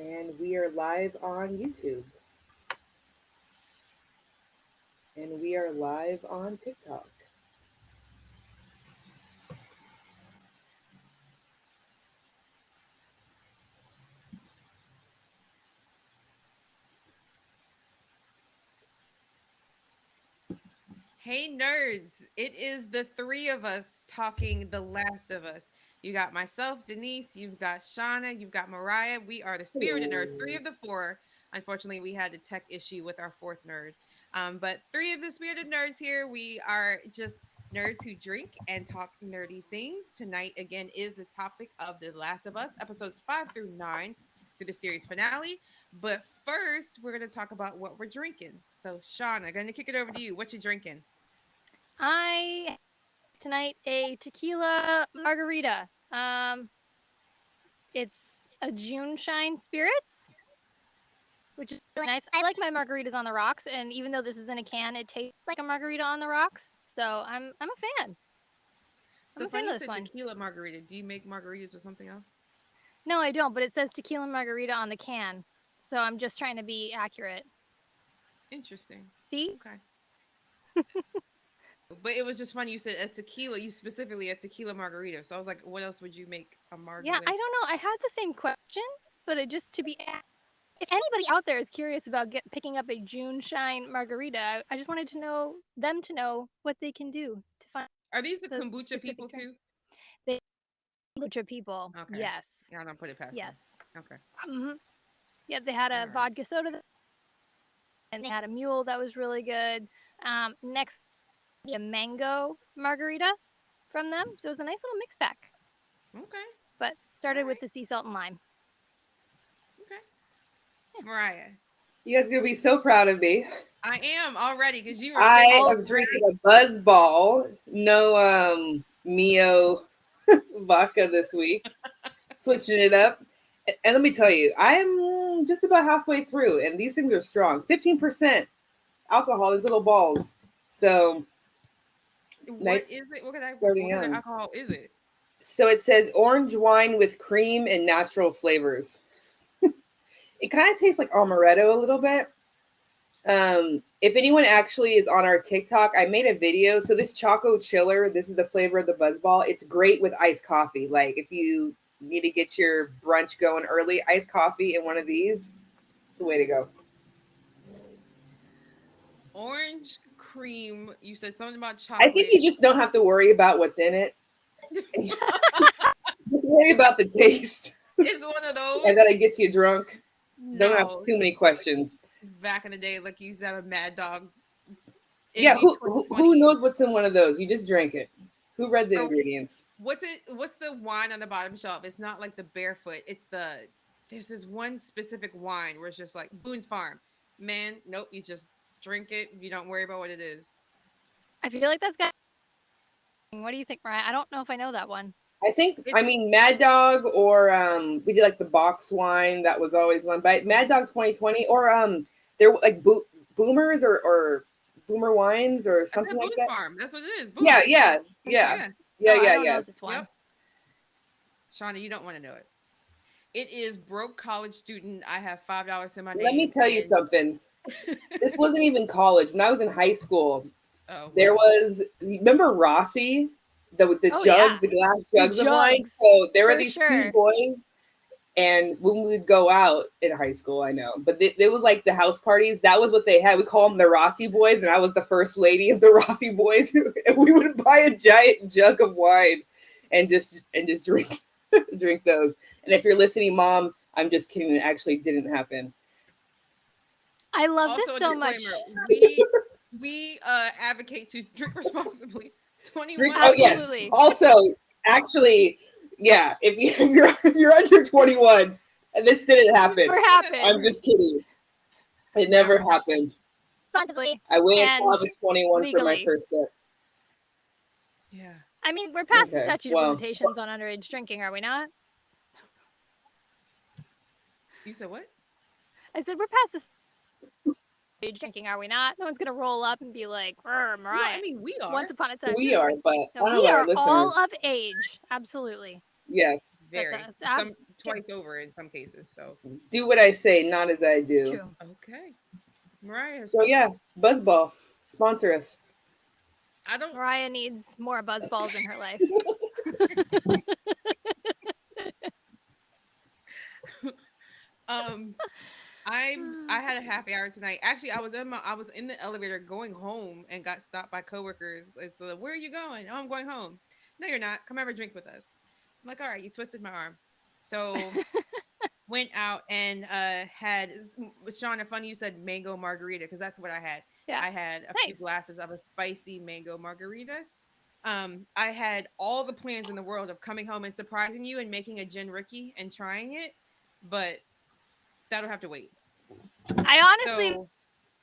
And we are live on YouTube. And we are live on TikTok. Hey nerds, it is the three of us talking The Last of Us. You got myself, Denise, you've got Shauna, you've got Mariah. We are the spirited nerds, three Hello. of the four. Unfortunately, we had a tech issue with our fourth nerd. But three of the spirited nerds here. We are just nerds who drink and talk nerdy things. Tonight, again, is the topic of The Last of Us, episodes 5 through 9 through the series finale. But first, we're going to talk about what we're drinking. So, Shauna, going to kick it over to you. What you drinking? I tonight a tequila margarita. It's a June Shine Spirits, which is really nice. I like my margaritas on the rocks, and even though this is in a can, it tastes like a margarita on the rocks. So I'm a fan. I'm So a fan funny of you this said one. tequila margarita. Do you make margaritas with something else? No, I don't, but it says tequila margarita on the can. So I'm just trying to be accurate. Interesting. See? Okay. But it was just funny you said a tequila, you specifically a tequila margarita. So I was like, what else would you make a marg Yeah, with? I don't know. I had the same question, but it just to be if anybody out there is curious about picking up a June Shine margarita, I just wanted to know them to know what they can do to find Are these the the kombucha specific people drink. too? They kombucha people. Okay. Yes. Yeah, I don't put it past them. Yes. Okay. hmm Yeah, they had All a right. vodka soda and they had a mule that was really good. Next, a mango margarita from them. So it was a nice little mix pack, Okay. but All started with right. the sea salt and lime. Okay. Yeah. Mariah. You guys are going to be so proud of me. I am already because you are I shaking All am drinking a Buzz Ball. No Mio vodka this week. Switching it up. And let me tell you, I'm just about halfway through, and these things are strong. 15% alcohol, these little balls. So, what nights is it? What kind of starting what kind of young. alcohol is it? So it says orange wine with cream and natural flavors. It kind of tastes like amaretto a little bit. If anyone actually is on our TikTok, I made a video. So this Choco Chiller, this is the flavor of the Buzzball. It's great with iced coffee. Like if you need to get your brunch going early, iced coffee and one of these, it's the way to go. Orange cream. You said something about I think chocolate. you just don't have to worry about what's in it. Just worry about the taste, It's one of and those. that it gets you drunk. Don't ask No, too many questions. back in the day, like you used to have a Mad Dog Yeah, MD who 2020. knows what's in one of those? You just drink it. Who read the Or ingredients? what's it? What's the wine on the bottom shelf? It's not like the Barefoot. It's the there's this one specific wine where it's just like Boone's Farm. Man, nope. You just drink it. You don't worry about what it is. I feel like that's got. What do you think, Mariah? I don't know if I know that one. I think It's I mean Mad Dog or we did like the box wine that was always one, but Mad Dog 2020 or there were like boomers or boomer wines or I something said like Boone's that. Farm. That's what it is. Yeah, Boone's. yeah, yeah, Yeah. yeah, Oh, I yeah, don't yeah. know this Yep. one. Shauna, you don't want to know it. It is broke college student. I have $5 in my Let me name, tell you and something. This wasn't even college. When I was in high school, oh there well, was remember Rossi, the Oh jugs, yeah, the glass the jugs of wine. jugs So there were for these two sure. boys. And when we would go out in high school, I know, but it was like the house parties. That was what they had. We call them the Rossi Boys, and I was the first lady of the Rossi Boys. And we would buy a giant jug of wine, and just drink drink those. And if you're listening, Mom, I'm just kidding. It actually didn't happen. I love this also a so disclaimer: much. we advocate to drink responsibly. Drink. 21 Oh and yes. Absolutely. Also, actually, yeah. If you're under 21, and this didn't happen, Never yes, I'm happened. just kidding. It never never happened. happened. Responsibly I waited until I and was 21 for my legally. first sip. Yeah. I mean, we're past the Okay. statute of Well, limitations on underage drinking, are we not? You said what? I said we're past the underage drinking, are we not? No one's gonna roll up and be like, Well, I Mariah. mean, we are. Once upon a time, we are, but I no, don't know we about our are all listeners. of age. Absolutely. Yes. Very. That's Some yeah, twice over in some cases. So Do what I say, not as I it's do. true. okay. Mariah has So yeah, spoken. Buzzball, sponsor us. I don't Mariah needs more buzzballs in her life. um I had a happy hour tonight. Actually, I was in the elevator going home and got stopped by coworkers. It's the where are you going? Oh, I'm going home. No, you're not. Come have a drink with us. I'm like, all right, you twisted my arm. So went out and had Shauna, funny you said mango margarita because that's what I had. Yeah. I had a few Nice. glasses of a spicy mango margarita. I had all the plans in the world of coming home and surprising you and making a gin Ricky and trying it, but that'll have to wait. I honestly So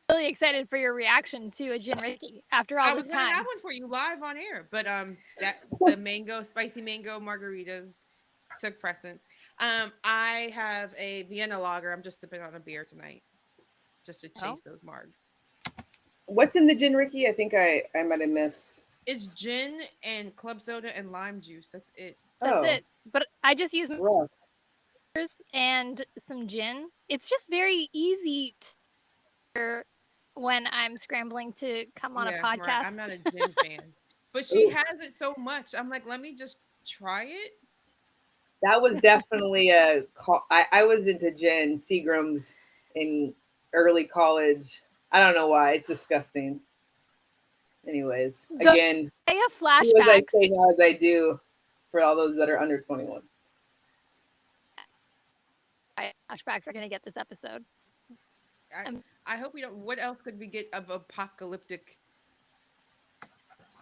really excited for your reaction to a Gin Ricky after all I this was gonna time. have one for you live on air, but that the spicy mango margaritas took precedence. I have a Vienna lager. I'm just sipping on a beer tonight, just to Oh, chase those margs. What's in the gin, Ricky? I think I might have missed. It's gin and club soda and lime juice. That's it. that's Oh, it. But I just use rough. and some gin. It's just very easy to when I'm scrambling to come on a Yeah, right. I'm podcast. not a gin fan, but she Ooh, has it so much. I'm like, let me just try it. that was definitely a call. I was into gin Seagram's in early college. I don't know why. It's disgusting. Anyways, The again, I have do as I flashbacks. say, not as I do for all those that are under 21. Flashbacks we're gonna get this episode. I Um, I hope we don't. What else could we get of apocalyptic?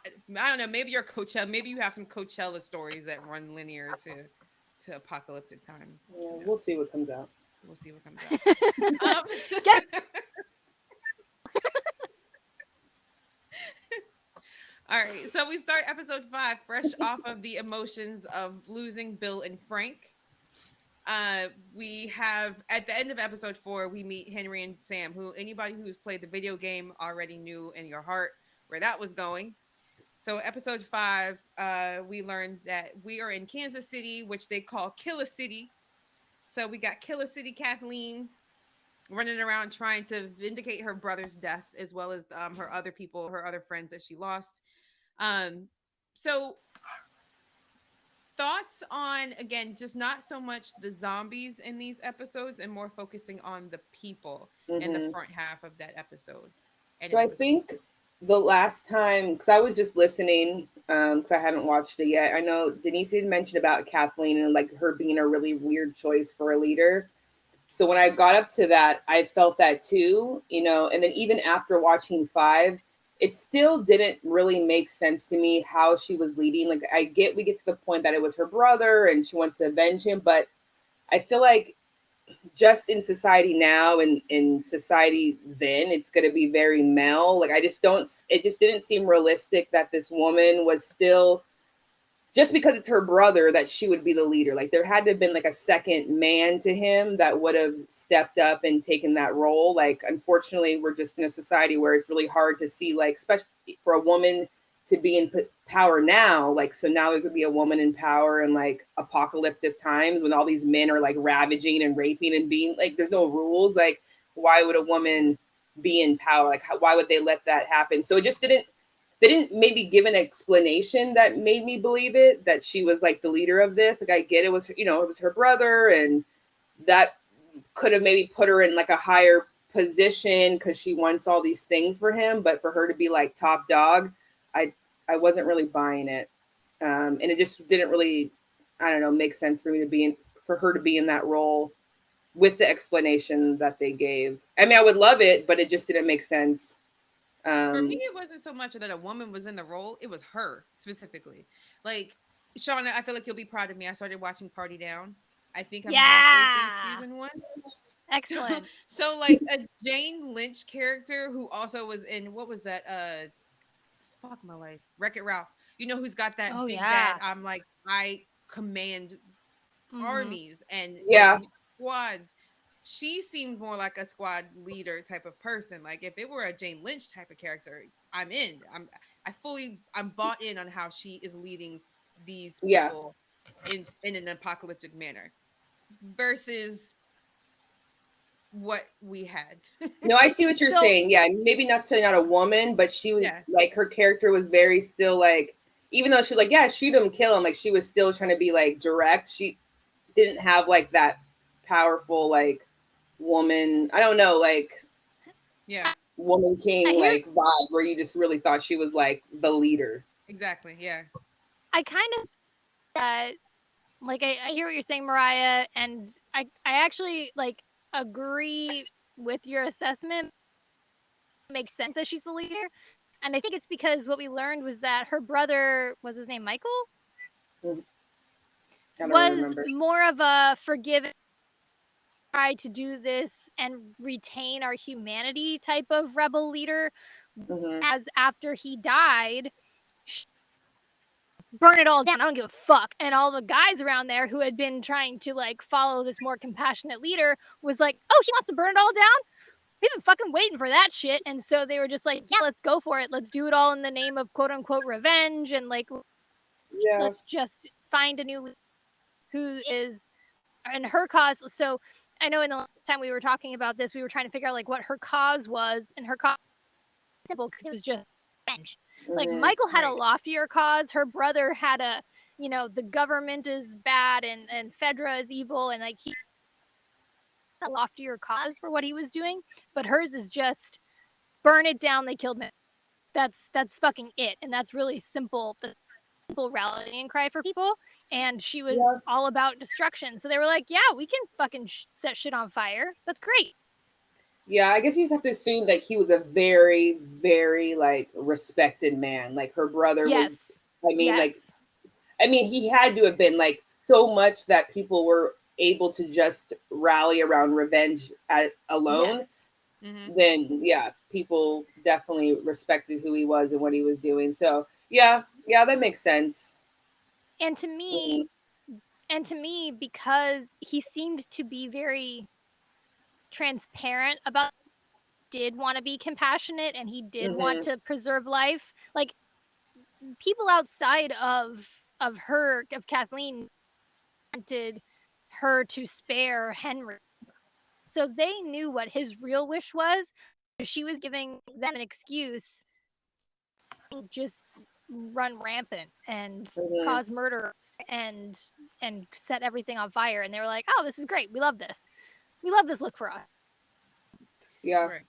I don't know. Maybe your Coachella. Maybe you have some Coachella stories that run linear to apocalyptic times. Yeah, Who we'll knows? see what comes out. We'll see what comes out. Um, Get all right. So we start episode 5 fresh off of the emotions of losing Bill and Frank. We have at the end of episode 4, we meet Henry and Sam, who anybody who's played the video game already knew in your heart where that was going. So episode 5, we learned that we are in Kansas City, which they call Killer City. So we got Killer City Kathleen running around trying to vindicate her brother's death, as well as her other people, her other friends that she lost. Um, so thoughts on, again, just not so much the zombies in these episodes and more focusing on the people in the Hmm. front half of that episode and So in I episode 4. think the last time, because I was just listening, because I hadn't watched it yet. I know Denise had mentioned about Kathleen and like her being a really weird choice for a leader. So when I got up to that, I felt that too, and then even after watching 5, it still didn't really make sense to me how she was leading. Like we get to the point that it was her brother and she wants to avenge him, but I feel like just in society now and in society then, it's going to be very male. Like it just didn't seem realistic that this woman was still, just because it's her brother, that she would be the leader. Like there had to have been like a second man to him that would have stepped up and taken that role. Like unfortunately, we're just in a society where it's really hard to see, like especially for a woman to be in power now. Like so now there's gonna be a woman in power in like apocalyptic times when all these men are like ravaging and raping and being like there's no rules. Like why would a woman be in power? Like why would they let that happen? So it just didn't they didn't maybe give an explanation that made me believe it, that she was like the leader of this. Like I get it was, it was her brother, and that could have maybe put her in like a higher position because she wants all these things for him. But for her to be like top dog, I I wasn't really buying it, and it just didn't really, I don't know, make sense for me to be in for her to be in that role with the explanation that they gave. I mean, I would love it, but it just didn't make sense. For me, Um, it wasn't so much that a woman was in the role; it was her specifically. Like Shauna, I feel like you'll be proud of me. I started watching Party Down. I think I'm halfway through yeah. season 1. So, Excellent. so like a Jane Lynch character who also was in what was that? Fuck my life, Wreck It Ralph. You know who's got that Oh big bad? yeah. I'm like, I command Mm-hmm. armies and like yeah, squads. She seemed more like a squad leader type of person. Like if it were a Jane Lynch type of character, I'm in. I'm bought in on how she is leading these yeah. people. in an apocalyptic manner versus what we had. No, I see what you're So- saying. Yeah, maybe necessarily not a woman, but she was Yeah. like her character was very still like, even though she's like, yeah, shoot him, kill him, like she was still trying to be like direct. She didn't have like that powerful like woman. I don't know, like Yeah, woman king I hear- like vibe where you just really thought she was like the leader. exactly. Yeah. I kind of like I hear what you're saying, Mariah, and I actually like agree with your assessment. It makes sense that she's the leader, and I think it's because what we learned was that her brother, was his name Michael, I don't was remember. more of a forgiving, try to do this and retain our humanity type of rebel leader. Mhm. As after he died, burn it all down. I don't give a fuck. And all the guys around there who had been trying to like follow this more compassionate leader was like, oh, she wants to burn it all down? We've been fucking waiting for that shit. And so they were just like, yeah, let's go for it. Let's do it all in the name of quote unquote revenge. And like, Yeah. let's just find a new leader who is in her cause. So I know in the last time we were talking about this, we were trying to figure out like what her cause was. And her cause was simple because it was just revenge. Like Mhm. Michael had a Right. loftier cause. Her brother had a, you know, the government is bad and Fedra is evil, and like he had a loftier cause for what he was doing. But hers is just burn it down. They killed me. That's fucking it, and that's really simple. The simple rallying cry for people. And she was Yeah. all about destruction. So they were like, yeah, we can fucking set shit on fire. That's great. Yeah, I guess you just have to assume that he was a very, very like respected man. Like her brother Yes. was. I mean, Yes. like, I mean, he had to have been like so much that people were able to just rally around revenge alone. Yes. Mhm. Then yeah, people definitely respected who he was and what he was doing. So yeah, that makes sense. And to me, because he seemed to be very transparent about, did want to be compassionate and he did want to preserve life, like people outside of her, of Kathleen, wanted her to spare Henry, so they knew what his real wish was. She was giving them an excuse to just run rampant and cause murder and set everything on fire, and they were like, oh, this is great, we love this look for us. Yeah. Right.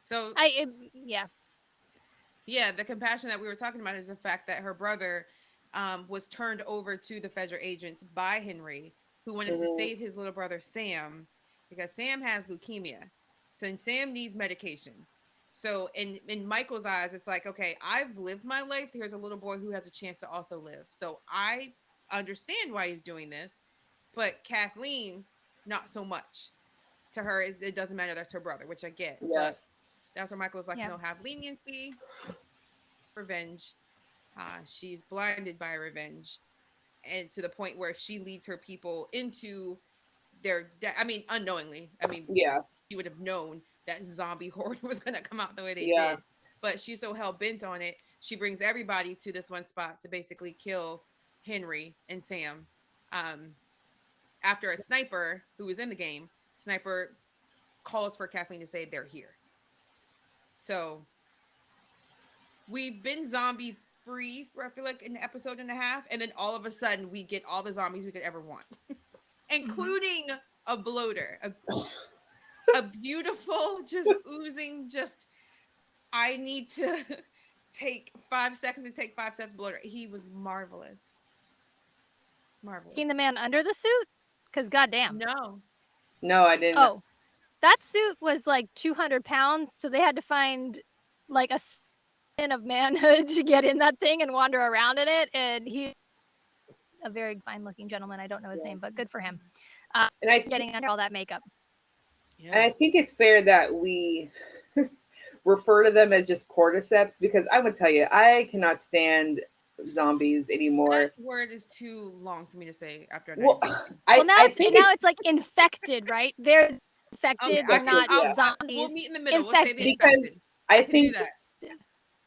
So Yeah. yeah, the compassion that we were talking about is the fact that her brother was turned over to the federal agents by Henry, who wanted to save his little brother Sam, because Sam has leukemia. So Sam needs medication. So in Michael's eyes, it's like, okay, I've lived my life. Here's a little boy who has a chance to also live. So I understand why he's doing this. But Kathleen, not so much. To her, it doesn't matter. That's her brother, which I get. Yeah. But that's where Michael's like, Yeah. no, have leniency, revenge. She's blinded by revenge, and to the point where she leads her people into their unknowingly. I mean, Yeah. she would have known that zombie horde was going to come out the way they Yeah. did, but she's so hell-bent on it, she brings everybody to this one spot to basically kill Henry and Sam. After a sniper who was in the game, sniper calls for Kathleen to say they're here. So we've been zombie free for, I feel like, an episode and a half, and then all of a sudden we get all the zombies we could ever want, including a bloater, a beautiful, just oozing, just I need to take 5 seconds to take 5 steps bloater. He was marvelous. Seen the man under the suit? Because goddamn. No, I didn't. Oh, that suit was like 200 pounds, so they had to find like a skin of manhood to get in that thing and wander around in it. And he's a very fine-looking gentleman. I don't know his name, but good for him. And I getting under all that makeup. And I think it's fair that we refer to them as just cordyceps, because I would tell you, I cannot stand zombies anymore. That word is too long for me to say after a night. Well, now think it's like infected, right? They're infected. Okay, They're not zombies. We'll meet in the middle. Infected. We'll say the infected. Because I think do that.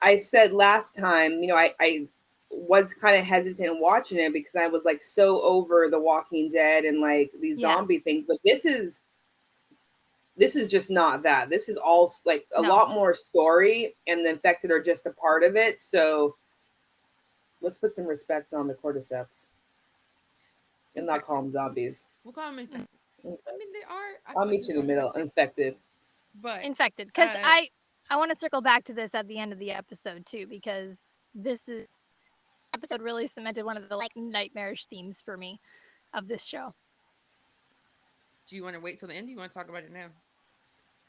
I said last time, you know, I was kind of hesitant watching it because I was like so over The Walking Dead and like these Yeah. zombie things. But this is just not that. This is all like a No. lot more story, and the infected are just a part of it. So let's put some respect on the cordyceps and not call them zombies. We'll call them infected. I mean, they are. I'll meet you in the middle. Infected. But Infected. Because I want to circle back to this at the end of the episode too, because this episode really cemented one of the like nightmarish themes for me of this show. do you want to wait till the end? Do you want to talk about it now?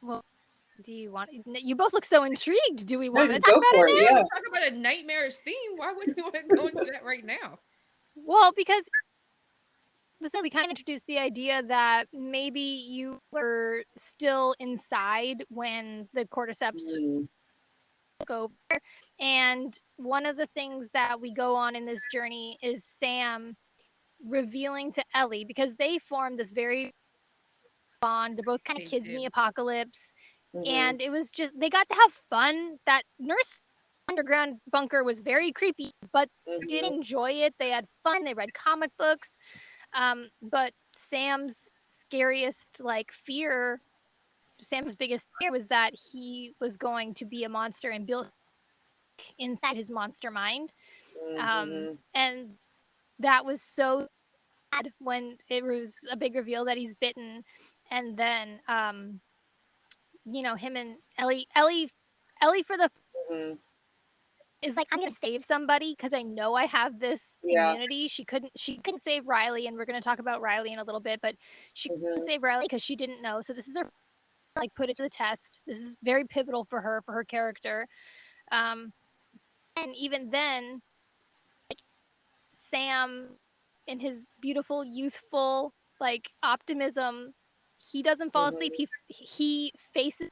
Well, do you want? You both look so intrigued. Do we No, want to just talk go about for it it. now? Yeah. Let's talk about a nightmarish theme. Why wouldn't you want to go into that right now? Well, because so we kind of introduced the idea that maybe you were still inside when the cordyceps Mm, took over. And one of the things that we go on in this journey is Sam revealing to Ellie, because they formed this very bond. They're both kind of They kids in the do. apocalypse. mhm, And it was just, they got to have fun. That nurse underground bunker was very creepy, but did mhm, enjoy it. They had fun. They read comic books. But Sam's biggest fear was that he was going to be a monster and build inside his monster mind. mhm, And that was so sad when it was a big reveal that he's bitten. And then, him and Ellie for the mhm. is like, I'm gonna save somebody because I know I have this Yeah. immunity. She couldn't save Riley, and we're gonna talk about Riley in a little bit, but she couldn't Mhm, save Riley because she didn't know. So this is her like put it to the test. This is very pivotal for her character. Um, and even then, like, Sam, in his beautiful, youthful like optimism, he doesn't fall asleep. mhm, He faces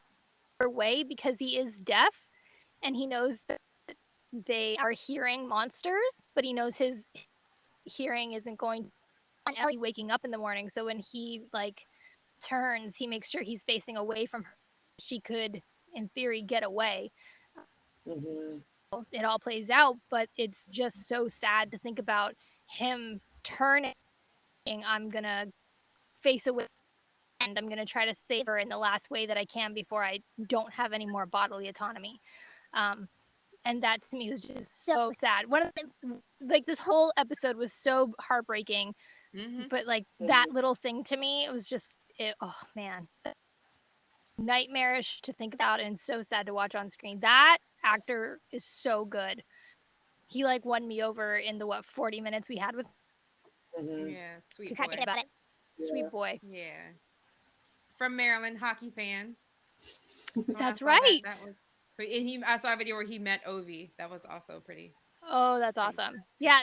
her way because he is deaf, and he knows that they are hearing monsters, but he knows his hearing isn't going on Ellie waking up in the morning. So when he like turns, he makes sure he's facing away from her. She could, in theory, get away. mhm. It all plays out, but it's just so sad to think about him turning. I'm gonna face away and I'm gonna try to save her in the last way that I can before I don't have any more bodily autonomy. And that to me was just so sad. One of the, like this whole episode was so heartbreaking, but like that little thing to me, it was just oh man, nightmarish to think about and so sad to watch on screen. That actor is so good. He like won me over in the 40 minutes we had with Mhm. Yeah, sweet we can't boy. forget about it. Yeah. Sweet boy. Yeah, from Maryland, hockey fan. So when I That's saw right. That was so. And I saw a video where he met Ovi. That was also pretty. Oh, that's pretty awesome. special. Yeah,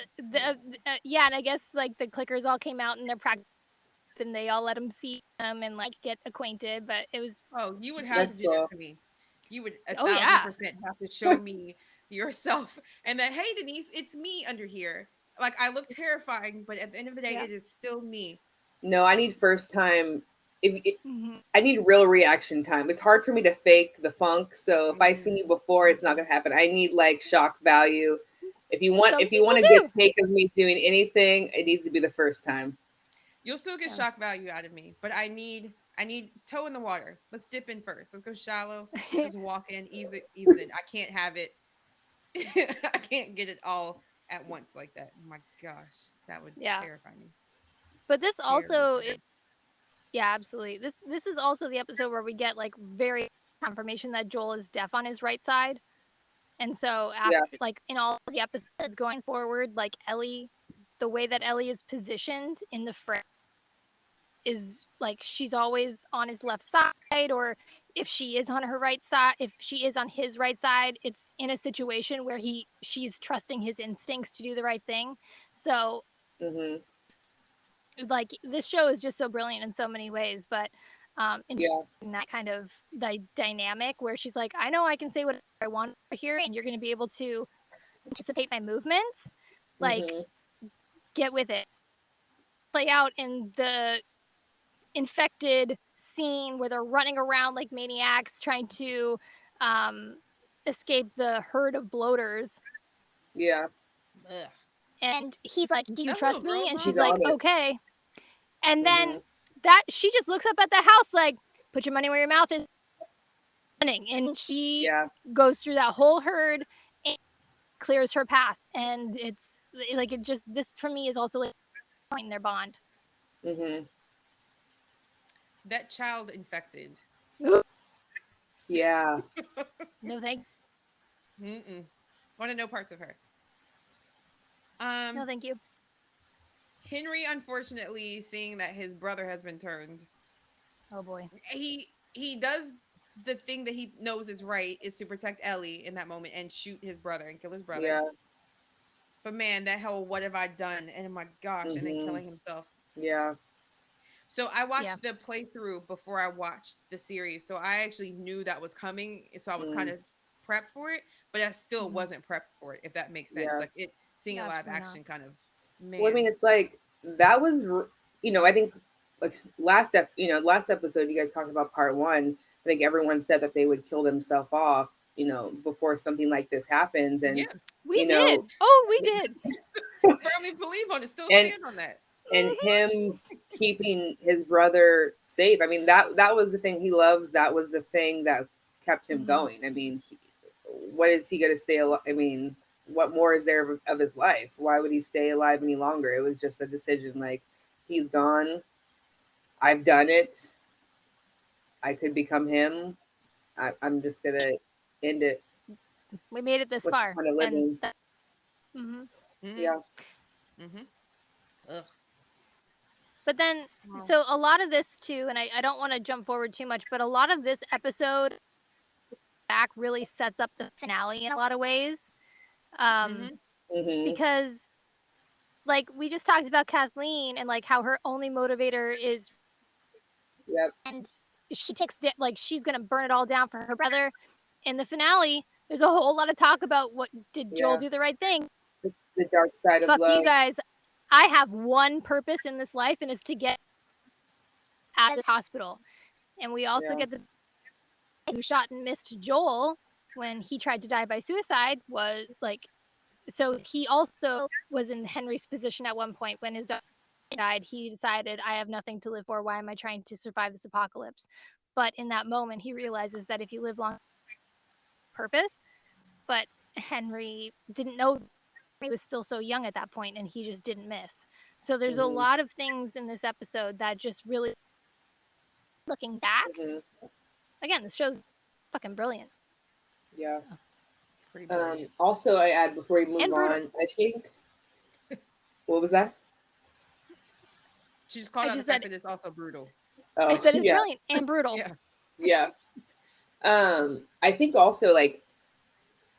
Yeah. yeah, and I guess like the clickers all came out and they're practicing and they all let him see them and like get acquainted, but it was Oh, you would have to That's do that so. to me. You would oh yeah. 1,000% have to show me yourself and that, hey, Denise, it's me under here. Like, I look terrifying, but at the end of the day, Yeah. it is still me. No, I need first time. Mhm. I need real reaction time. It's hard for me to fake the funk. So if I see you before, it's not gonna happen. I need like shock value. If you want, Some if you want a people good do. take of me doing anything, it needs to be the first time. You'll still get Yeah. shock value out of me, but I need toe in the water. Let's dip in first. Let's go shallow. Let's walk in, ease it in. I can't have it. I can't get it all at once like that. Oh my gosh, that would Yeah. terrify me. But this also Terrify. yeah, absolutely. This is also the episode where we get like very confirmation that Joel is deaf on his right side. And so after Yeah. like in all the episodes going forward, like Ellie, the way that Ellie is positioned in the frame is like she's always on his left side, or if she is on her right side, if she is on his right side, it's in a situation where she's trusting his instincts to do the right thing. So Hmm. like this show is just so brilliant in so many ways, but in Yeah. that kind of the dynamic where she's like, I know I can say what I want here and you're going to be able to anticipate my movements, like Hmm. get with it. Play out in the infected scene where they're running around like maniacs trying to escape the herd of bloaters. Yeah. Ugh. And he's like, do you That trust little me? girl, And huh? she's She's like, on it. okay. And then Mhm. that she just looks up at the house like, put your money where your mouth is, running. And she Yeah. goes through that whole herd and clears her path. And it's like, it just, this for me is also like point in their bond. Mhm. That child infected. Yeah. No thank Mm-mm. Want to know parts of her. no thank you. Henry, unfortunately, seeing that his brother has been turned, Oh boy. he does the thing that he knows is right, is to protect Ellie in that moment and shoot his brother and kill his brother. Yeah. But man, that whole "what have I done?" and oh my gosh, and then Mhm. killing himself. Yeah. So I Yeah. watched the playthrough before I watched the series, so I actually knew that was coming, so I was kind Mm. of prepped for it, but I still Mhm. wasn't prepped for it, if that makes sense. Yeah. Like it seeing a live Absolutely not. action kind of Well, I mean, man. it's like that was, I think like last episode you guys talked about part one. I think everyone said that they would kill themselves off, before something like this happens, and Yeah, We you did. know, Oh, we did. firmly believe on it. Still and stand on that. and Mhm. him keeping his brother safe. I mean, that was the thing he loves. That was the thing that kept him Mhm. going. I mean, what is he going to stay alive? I mean, what more is there of his life? Why would he stay alive any longer? It was just a decision. Like, he's gone. I've done it. I could become him. I'm just gonna end it. We made it this What's the far. point of And living? mhm. Mm-hmm. Yeah. Mm-hmm. Ugh. But then, Wow. so a lot of this too, and I don't want to jump forward too much, but a lot of this episode back really sets up the finale in a lot of ways. Mm-hmm. Hmm. Because like we just talked about Kathleen and like how her only motivator is, Yep. and she takes like she's gonna burn it all down for her brother. In the finale, there's a whole lot of talk about what did Joel Yeah. do the right thing? The dark side of Fuck you love. guys. I have one purpose in this life, and it's to get out of this hospital. And we also Yeah. get the who shot and missed Joel when he tried to die by suicide was like, so he also was in Henry's position at one point when his daughter died. He decided, I have nothing to live for. Why am I trying to survive this apocalypse? But in that moment, he realizes that if you live long, purpose. But Henry didn't know he was still so young at that point, and he just didn't miss. So there's a Hmm. lot of things in this episode that just really, looking back, Hmm. again, this show's fucking brilliant. Yeah. Pretty brilliant. Also, I add before we move And brutal. on, I think. What was that? She just called I out the just fact said- that it's also brutal. Oh, I said it's yeah. brilliant and brutal. Yeah. Yeah. I think also like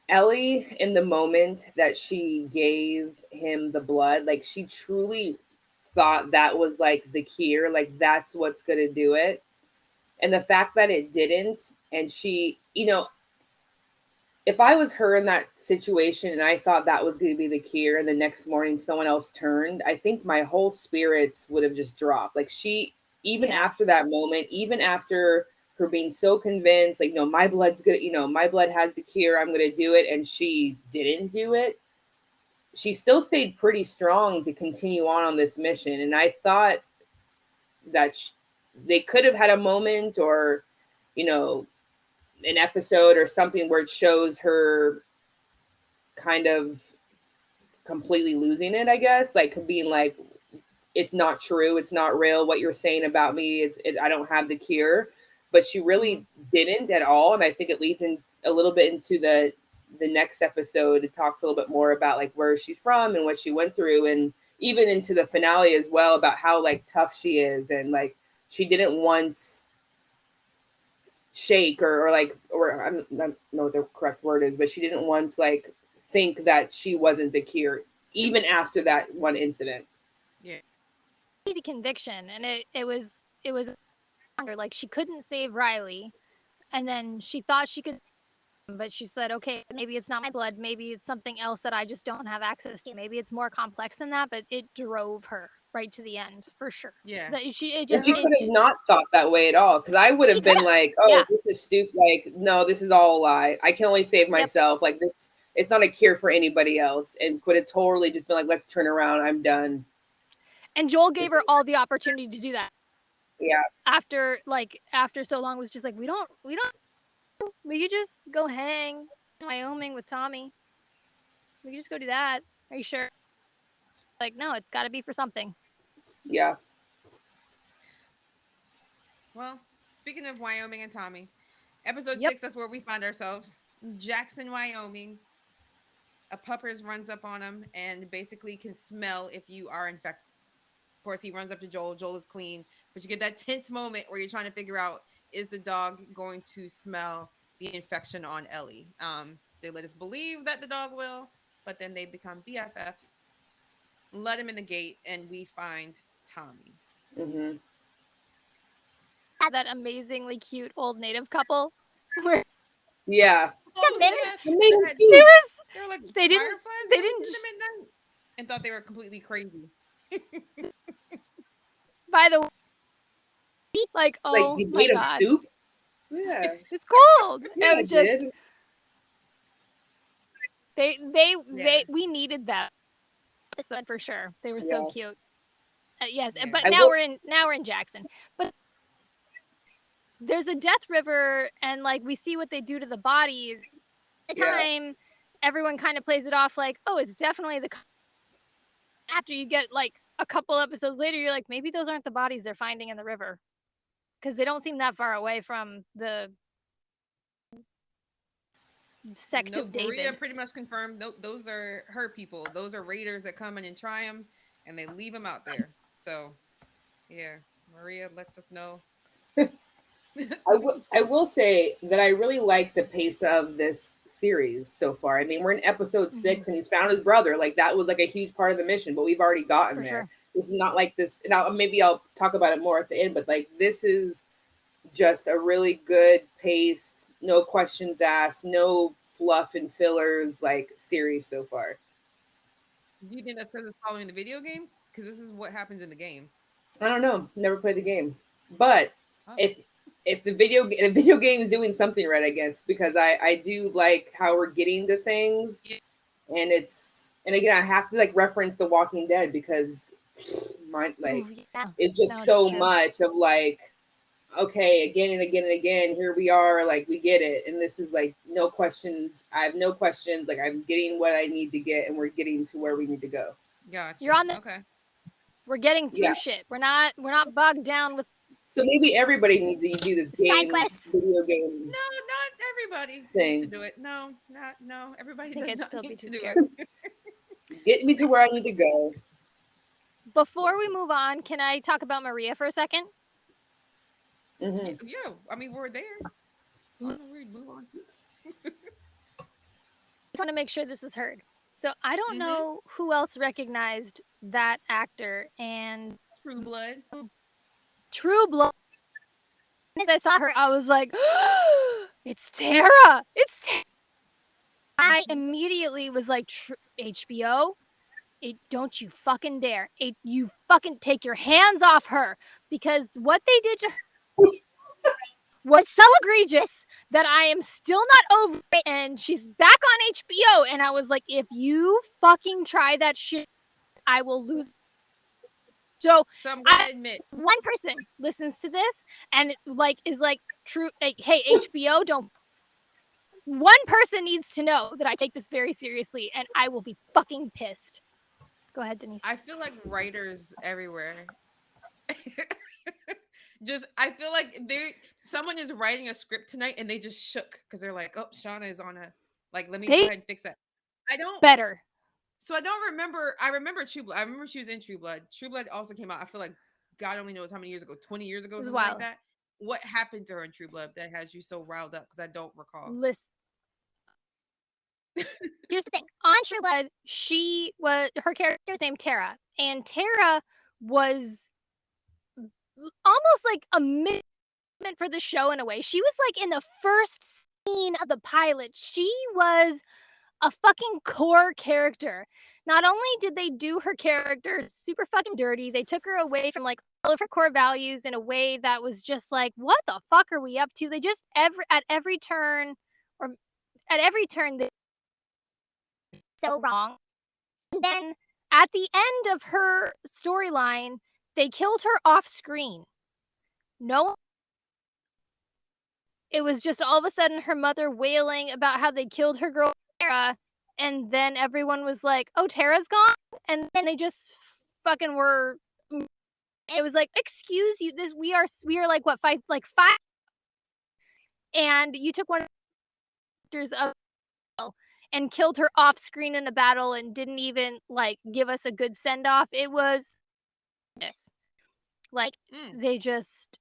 Ellie in the moment that she gave him the blood, like she truly thought that was like the cure, like that's what's gonna do it. And the fact that it didn't, and she, if I was her in that situation and I thought that was gonna be the cure, and the next morning someone else turned, I think my whole spirits would have just dropped. Like she, even Yeah. after that moment, even after her being so convinced, like, no, my blood's good, my blood has the cure, I'm gonna do it, and she didn't do it, she still stayed pretty strong to continue on this mission. And I thought that they could have had a moment, or an episode or something where it shows her kind of completely losing it, I guess, like being like, it's not true, it's not real, what you're saying about me I don't have the cure. But she really didn't at all, and I think it leads in a little bit into the next episode. It talks a little bit more about like where she's from and what she went through, and even into the finale as well, about how like tough she is, and like she didn't once shake or I don't know what the correct word is, but she didn't once like think that she wasn't the cure, even after that one incident. Yeah. Easy conviction, and it was like she couldn't save Riley, and then she thought she could, but she said, okay, maybe it's not my blood, maybe it's something else that I just don't have access to, maybe it's more complex than that. But it drove her right to the end for sure. Yeah. That she And she could have not thought that way at all, because I would have been like, oh, Yeah. this is stupid, like, no, this is all a lie, I can only save myself, like this, it's not a cure for anybody else, and could have totally just been like, let's turn around, I'm done. And Joel gave her all the opportunity to do that. Yeah. After so long, was just like, we could just go hang in Wyoming with Tommy. We could just go do that. Are you sure? Like, no, it's got to be for something. Yeah. Well, speaking of Wyoming and Tommy, episode Yep. 6, that's where we find ourselves. Jackson, Wyoming. A puppers runs up on him and basically can smell if you are infected. Of course, he runs up to Joel. Joel is clean, but you get that tense moment where you're trying to figure out, is the dog going to smell the infection on Ellie? They let us believe that the dog will, but then they become BFFs. Let him in the gate, and we find Tommy. Mm-hmm. That amazingly cute old native couple. Where Yeah. Oh, they yes. Amazing. They were like they didn't- fireflies they running didn't through the midnight, and thought they were completely crazy. by the way, like, oh Like, you my made of god, soup? Yeah. it's cold. Yeah, It was just did. we needed that episode for sure. They were so Yeah. cute. Yes, Yeah. but I now will- we're in Jackson. But there's a death river, and like we see what they do to the bodies. At the Yeah. time, everyone kind of plays it off like, oh, it's definitely the. After you get like a couple episodes later, you're like, maybe those aren't the bodies they're finding in the river, because they don't seem that far away from the sect Nope, of David. Maria pretty much confirmed. Nope, those are her people. Those are raiders that come in and try them, and they leave them out there. So, yeah, Maria lets us know. I will say that I really like the pace of this series so far. I mean, we're in episode 6 and he's found his brother. Like, that was like a huge part of the mission, but we've already gotten For there. sure. This is not like this. Now, maybe I'll talk about it more at the end, but like, this is just a really good paced, no questions asked, no fluff and fillers like series so far. Do you think that's because it's following the video game? Because this is what happens in the game. I don't know. Never played the game, but Oh. if the video game is doing something right, I guess, because I do like how we're getting to things, Yeah. and again I have to like reference The Walking Dead because Ooh, yeah. it's just No, it's so true. much of like, okay, again and again and again, here we are, like we get it, and this is like no questions. I have no questions. Like I'm getting what I need to get, and we're getting to where we need to go. Gotcha. You're on the- Okay. We're getting through Yeah. shit. We're not bogged down with So maybe everybody needs to do this Side game, quests. video game. No, not everybody Thing. needs to do it. No, everybody I think does I'd not still be need to too do scared. it. Get me to where I need to go. Before we move on, can I talk about Maria for a second? Mhm. Yeah, I mean we're there. Why don't we move on to I just want to make sure this is heard. So I don't Mhm. know who else recognized that actor and True Blood? True Blood. As I saw her, I was like, it's Tara. It's Tara. I immediately was like, HBO, don't you fucking dare. You fucking take your hands off her, because what they did to her was so egregious that I am still not over it. And she's back on HBO. And I was like, if you fucking try that shit, I will lose. So I'm gonna admit, one person listens to this and like is like, true, like, hey, HBO, don't. One person needs to know that I take this very seriously, and I will be fucking pissed. Go ahead, Denise. I feel like writers everywhere. I feel like someone is writing a script tonight and they just shook because they're like, oh, Shauna is on let me go ahead and fix that. I don't better. So I don't remember. I remember True Blood. I remember she was in True Blood. True Blood also came out, I feel like God only knows how many years ago, 20 years ago, It was something like wild. that. What happened to her in True Blood that has you so riled up? Because I don't recall. Listen. Here's the thing. On True Blood, her character's named Tara, and Tara was almost like a mission for the show in a way. She was like in the first scene of the pilot. She was a fucking core character. Not only did they do her character super fucking dirty, they took her away from like all of her core values in a way that was just like, what the fuck are we up to? They just at every turn they so wrong. And then at the end of her storyline, they killed her off screen. No, it was just all of a sudden her mother wailing about how they killed her girl Tara, and then everyone was like, "Oh, Tara's gone," and then they just fucking were. It was like, "Excuse you, this we are like what five, and you took one of the actors of and killed her off screen in a battle and didn't even like give us a good send off." It was this, like, they just.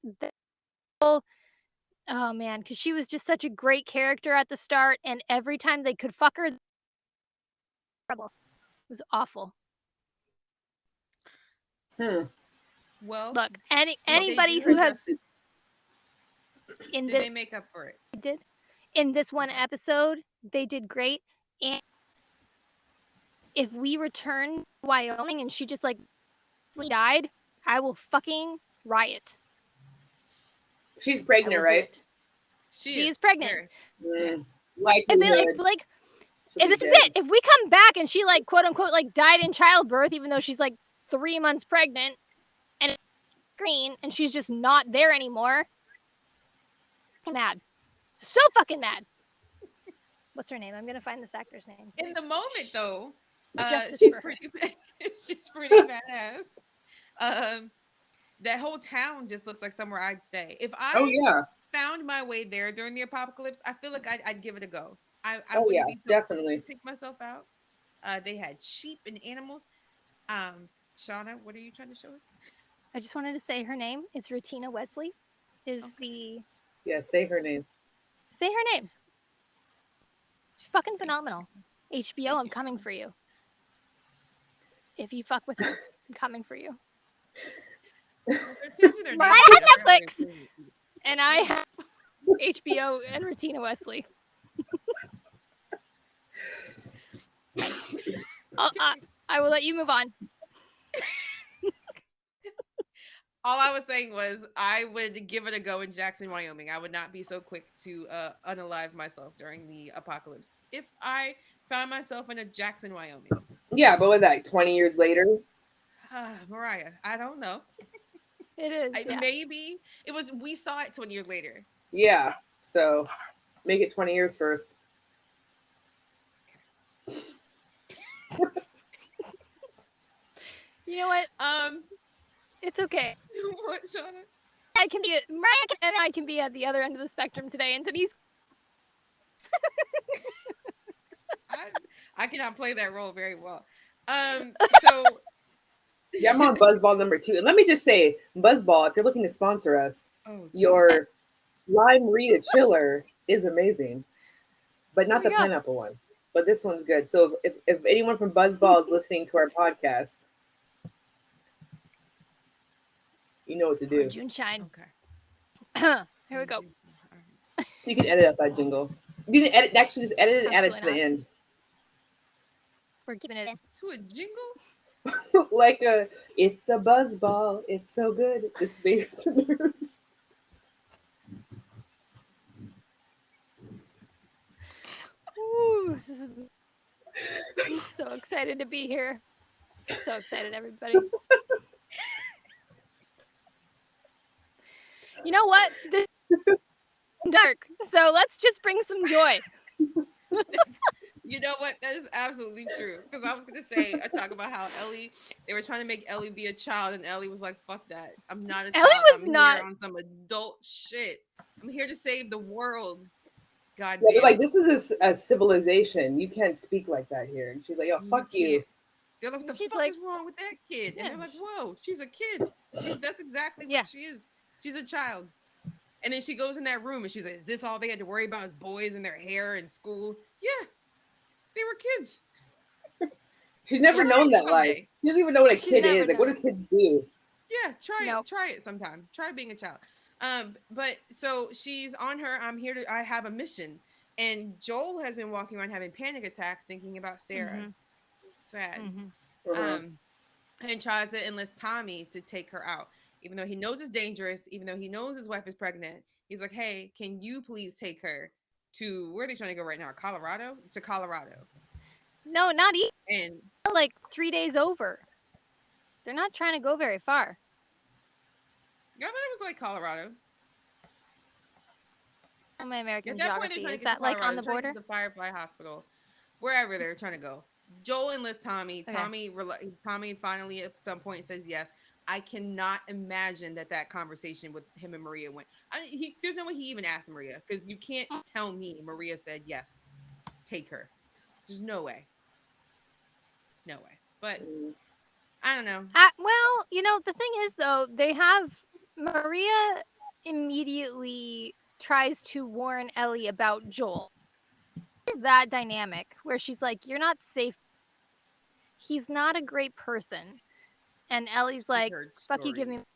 Oh man, because she was just such a great character at the start, and every time they could fuck her, trouble. It was awful. Well, Look, they anybody do who her has justice. in Did this they make up for it? did in this one episode, they did great. And if we return to Wyoming and she just like died, I will fucking riot. She's I pregnant, will do right? it. She's pregnant. Mm. If Likelihood. like, She'll and be this is dead. it. If we come back and she like quote unquote like died in childbirth, even though she's like 3 months pregnant, and it's green, and she's just not there anymore, I'm mad. So fucking mad. What's her name? I'm gonna find this actor's name. In the moment, though, Justice she's for her. pretty. She's pretty badass. That whole town just looks like somewhere I'd stay. If I Oh yeah. found my way there during the apocalypse, I feel like I'd give it a go. I Oh wouldn't yeah, be so quick definitely. to take myself out. They had sheep and animals. Shauna, what are you trying to show us? I just wanted to say her name. It's Rutina Wesley. Is the Yeah, say her name. say her name? She's fucking phenomenal. HBO, I'm coming for you. If you fuck with her, I'm coming for you. Well, they're changing their Mariah names has now. Netflix, and I have HBO and Rutina Wesley. I will let you move on. All I was saying was I would give it a go in Jackson, Wyoming. I would not be so quick to unalive myself during the apocalypse if I found myself in a Jackson, Wyoming. Yeah, but was that 20 years later? Mariah, I don't know. It is. Yeah. Maybe it was. We saw it 20 years later. Yeah. So make it 20 years first. You know what? It's okay. What, Shauna? Mariah and I can be at the other end of the spectrum today, and Denise. I cannot play that role very well. So Yeah, I'm on Buzzball number 2. And let me just say, Buzzball, if you're looking to sponsor us, your lime Rita chiller is amazing. But not the pineapple one. But this one's good. So if anyone from Buzzball is listening to our podcast, you know what to do. June shine. Okay. Here we go. You can edit out that jingle. You can edit, actually just edit it and add it to the end. We're keeping it in. To a jingle? Like it's the Buzzball. It's so good. This favorite to nerds. Ooh, I'm so excited to be here. So excited, everybody. You know what? This is dark. So let's just bring some joy. You know what? That is absolutely true. Because I was going to say, I talk about how they were trying to make Ellie be a child, and Ellie was like, fuck that. I'm not a child. I'm here on some adult shit. I'm here to save the world. God damn. Yeah, like, this is a civilization. You can't speak like that here. And she's like, yo, fuck you. They're like, what the fuck is wrong with that kid? And they're like, whoa, she's a kid. That's exactly what she is. She's a child. And then she goes in that room and she's like, is this all they had to worry about is boys and their hair in school? Yeah. They were kids. She's never known that life. She doesn't even know what a kid is. Like, what do kids do? Yeah, try it sometime. Try being a child. But so she's on her, I have a mission. And Joel has been walking around having panic attacks thinking about Sarah. Mm-hmm. Sad. Mm-hmm. And tries to enlist Tommy to take her out. Even though he knows it's dangerous, even though he knows his wife is pregnant, he's like, hey, can you please take her to, where are they trying to go right now? Colorado? To Colorado. No, not even And like 3 days over. They're not trying to go very far. I thought it was like Colorado. On my American At that point, they're geography, trying is to get to that like Colorado. on the They're trying to border? get to the Firefly Hospital, wherever they're trying to go. Joel enlists Tommy. Okay. Tommy finally at some point says yes. I cannot imagine that conversation with him and Maria went. There's no way he even asked Maria, because you can't tell me Maria said yes, take her. There's no way. No way. But Mm. I don't know. Well, the thing is though, they have Maria immediately tries to warn Ellie about Joel. It's that dynamic where she's like, "You're not safe. He's not a great person," and Ellie's She's like, heard "Fuck you, give me stories.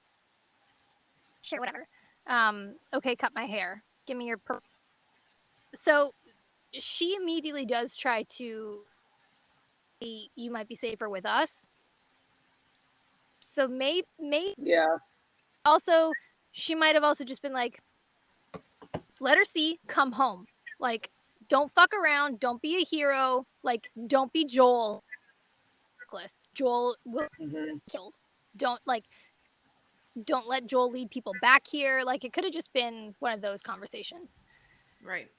sure, whatever. Okay, cut my hair. Give me your." So she immediately does try to. You might be safer with us. So maybe Yeah. also she might have also just been like, let her see, come home. Like, don't fuck around, don't be a hero, like, don't be Joel. Joel will be Hmm. killed. Don't let Joel lead people back here. Like, it could have just been one of those conversations. Right.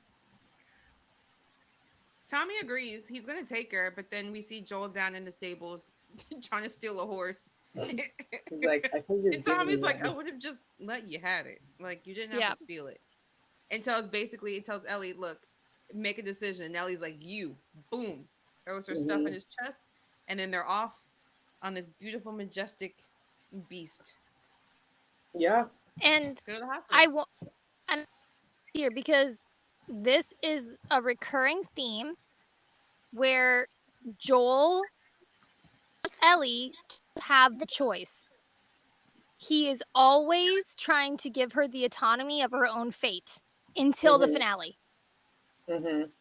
Tommy agrees. He's gonna take her, but then we see Joel down in the stables trying to steal a horse. He's like, I could just And give Tommy's you like, I one. would have just let you had it. Like, you didn't have Yeah. to steal it. And it tells Ellie, look, make a decision. And Ellie's like, you, boom, throws her stuff in Mhm. his chest, and then they're off on this beautiful, majestic beast. Yeah. And Go to the hospital. I will, and here because this is a recurring theme where Joel wants Ellie to have the choice. He is always trying to give her the autonomy of her own fate until the Mhm. finale. Mhm.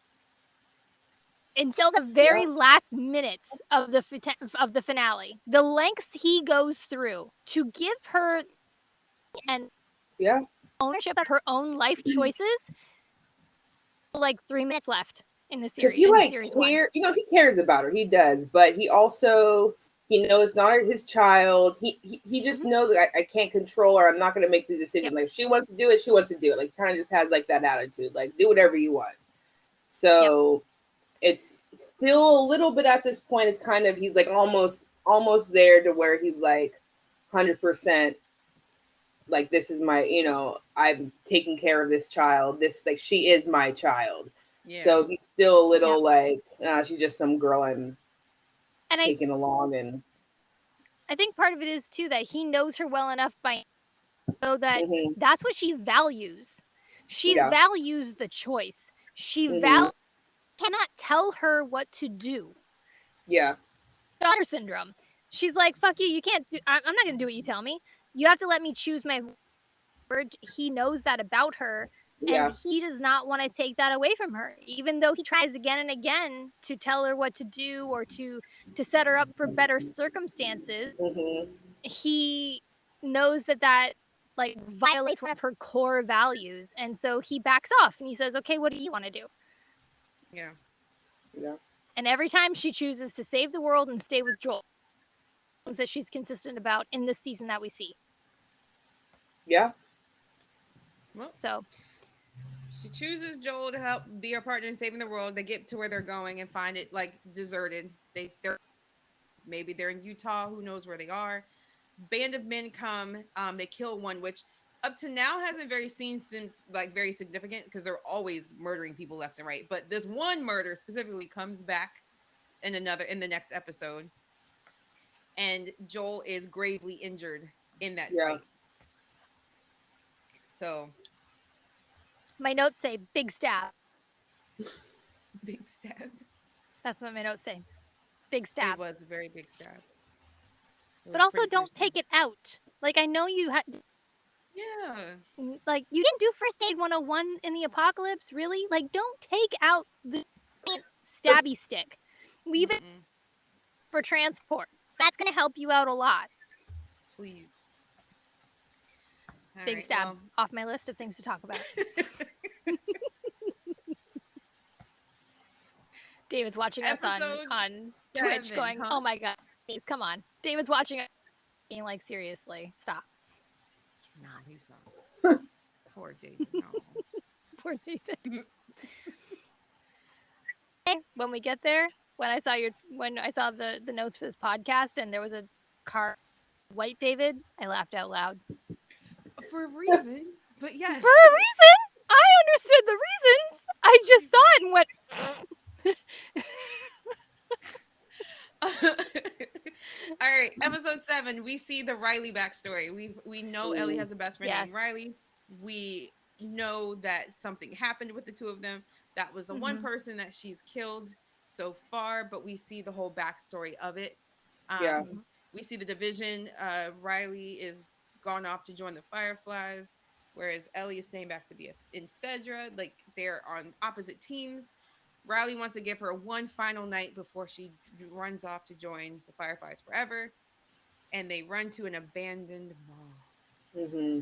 Until the very last minutes of the finale. The lengths he goes through to give her and Yeah. ownership of her own life choices. Like 3 minutes left in the Because series. he In like series 1. he cares about her. He does, but he also he knows it's not his child. He just Mhm. knows I can't control her. I'm not going to make the decision. Yep. Like if she wants to do it, she wants to do it. Like kind of just has like that attitude. Like do whatever you want. So it's still a little bit at this point. It's kind of he's like almost there to where he's like 100%. Like this is my I'm taking care of this child. This like she is my child. Yeah. So he's still a little like she's just some girl I'm And taking along. And I think part of it is too that he knows her well enough by know that Mhm. that's what she values. She Yeah. values the choice. She Mhm. cannot tell her what to do. Yeah. Daughter syndrome. She's like, fuck you, you can't do I'm not gonna do what you tell me. You have to let me choose my word. He knows that about her. Yeah. And he does not want to take that away from her, even though he tries again and again to tell her what to do or to set her up for better circumstances. Mhm. He knows that like violates one of her core values, and so he backs off and he says, "Okay, what do you want to do?" Yeah. Yeah. And every time she chooses to save the world and stay with Joel, things that she's consistent about in this season that we see. Yeah. Well, So she chooses Joel to help be her partner in saving the world. They get to where they're going and find it like deserted. Maybe they're in Utah. Who knows where they are? Band of men come. They kill one, which up to now hasn't seemed like very significant because they're always murdering people left and right. But this one murder specifically comes back in the next episode, and Joel is gravely injured in that Yeah. fight. So my notes say big stab. big stab. That's what my notes say. Big stab. It was a very big stab. But also don't take it out. Like I know you had Yeah. like you didn't do first aid 101 in the apocalypse, really? Like don't take out the stabby stick. Leave it for transport. That's going to help you out a lot. Please. All Big right, stab off my list of things to talk about. David's watching us on Episode Twitch 7, going, huh? oh my god, please come on. David's watching us being like, seriously, stop. He's No, not. he's not. Poor David. No. Poor David. When we get there, when I saw the notes for this podcast and there was a car white David, I laughed out loud. For reasons, but yes. For a reason. I understood the reasons. I just saw it and went All right, episode 7. We see the Riley backstory. We know Ellie has a best friend named Yes. Riley. We know that something happened with the two of them. That was the one person that she's killed so far, but we see the whole backstory of it. Yeah. We see the division. Riley is gone off to join the Fireflies, whereas Ellie is staying back to be in Fedra. Like, they're on opposite teams. Riley wants to give her one final night before she runs off to join the Fireflies forever. And they run to an abandoned mall. Mm-hmm.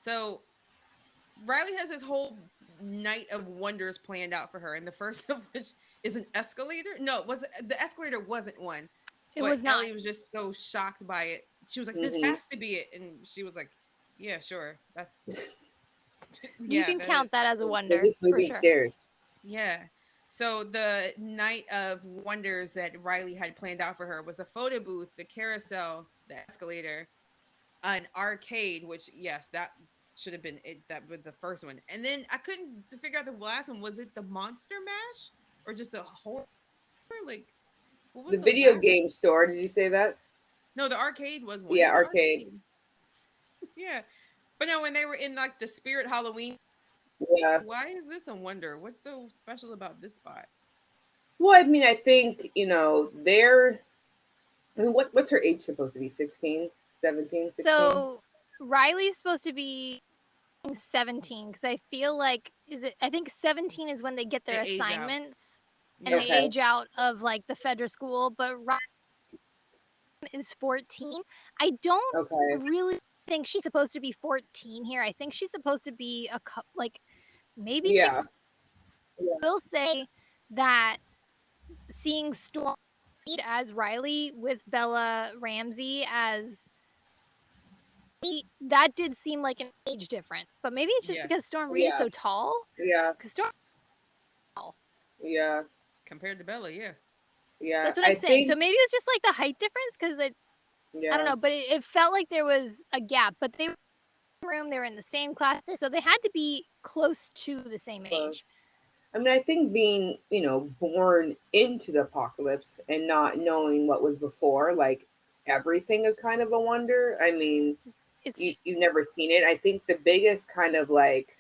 So Riley has this whole night of wonders planned out for her, and the first of which is an escalator. No, the escalator wasn't one. It was not. Ellie was just so shocked by it. She was like, "This has to be it," and she was like, "Yeah, sure, that's." You can count that as a wonder. They're just moving stairs. Yeah. So the night of wonders that Riley had planned out for her was the photo booth, the carousel, the escalator, an arcade, which, yes, that should have been it. That was the first one. And then I couldn't figure out the last one. Was it the Monster Mash or just the horror? Like, what was The video last? game store. Did you say that? No, the arcade was one. Yeah, It's arcade. Yeah. But no, when they were in like the Spirit Halloween, Yeah. why is this a wonder? What's so special about this spot? Well, I mean, I think, what's her age supposed to be? 16, 17, 16? So Riley's supposed to be 17 because I feel like I think 17 is when they get their They age out. assignments and Yeah. they age out of like the Fedra school, but Riley is 14. I don't really think she's supposed to be 14 here. I think she's supposed to be maybe 16. I will say that seeing Storm as Riley with Bella Ramsey as that did seem like an age difference, but maybe it's just because Storm Reed is so tall. Yeah. Because Storm. Yeah. Compared to Bella, yeah. Yeah. That's what I'm saying. So maybe it's just like the height difference because I don't know, but it felt like there was a gap. But they were in the room, they were in the same class, so they had to be close to the same age. I mean, I think being, born into the apocalypse and not knowing what was before, like everything is kind of a wonder. I mean, you've never seen it. I think the biggest kind of like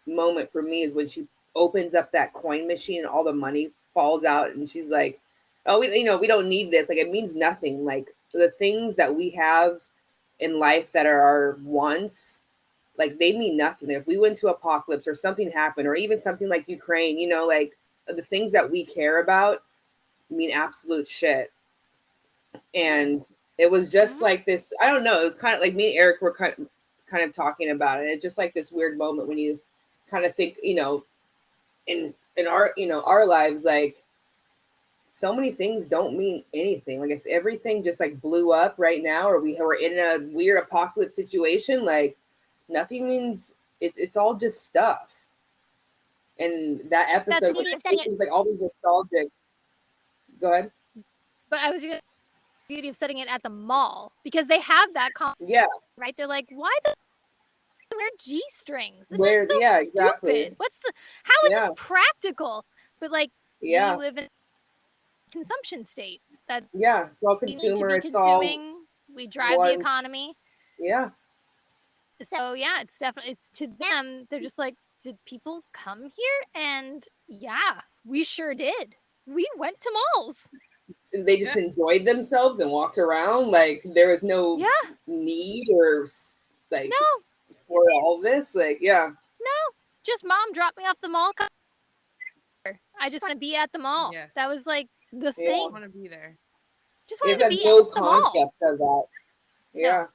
moment for me is when she opens up that coin machine and all the money falls out and she's like, oh, we don't need this. Like, it means nothing. Like, the things that we have in life that are our wants, like, they mean nothing. If we went to apocalypse or something happened, or even something like Ukraine, like the things that we care about mean absolute shit. And it was just like this, I don't know, it was kind of like me and Eric were kind of talking about it. It's just like this weird moment when you kind of think, in our, our lives, like, so many things don't mean anything. Like, if everything just like blew up right now, or we were in a weird apocalypse situation, like, nothing means it's all just stuff. And that episode was like all these nostalgic. Go ahead. But I was going to beauty of setting it at the mall because they have that right. They're like, why the wear G-strings? This is so exactly. Stupid. How is this practical? But like, we live in a consumption state. That it's all consumer. It's all we drive the economy. Yeah. So it's definitely, it's to them, they're just like, did people come here? And we sure did. We went to malls. They just enjoyed themselves and walked around. Like, there was no need or like for all this. Like, no, just mom dropped me off the mall. I just want to be at the mall. Yes. That was like the thing. I want to be there. Just wanted to be at the mall. Of that. Yeah.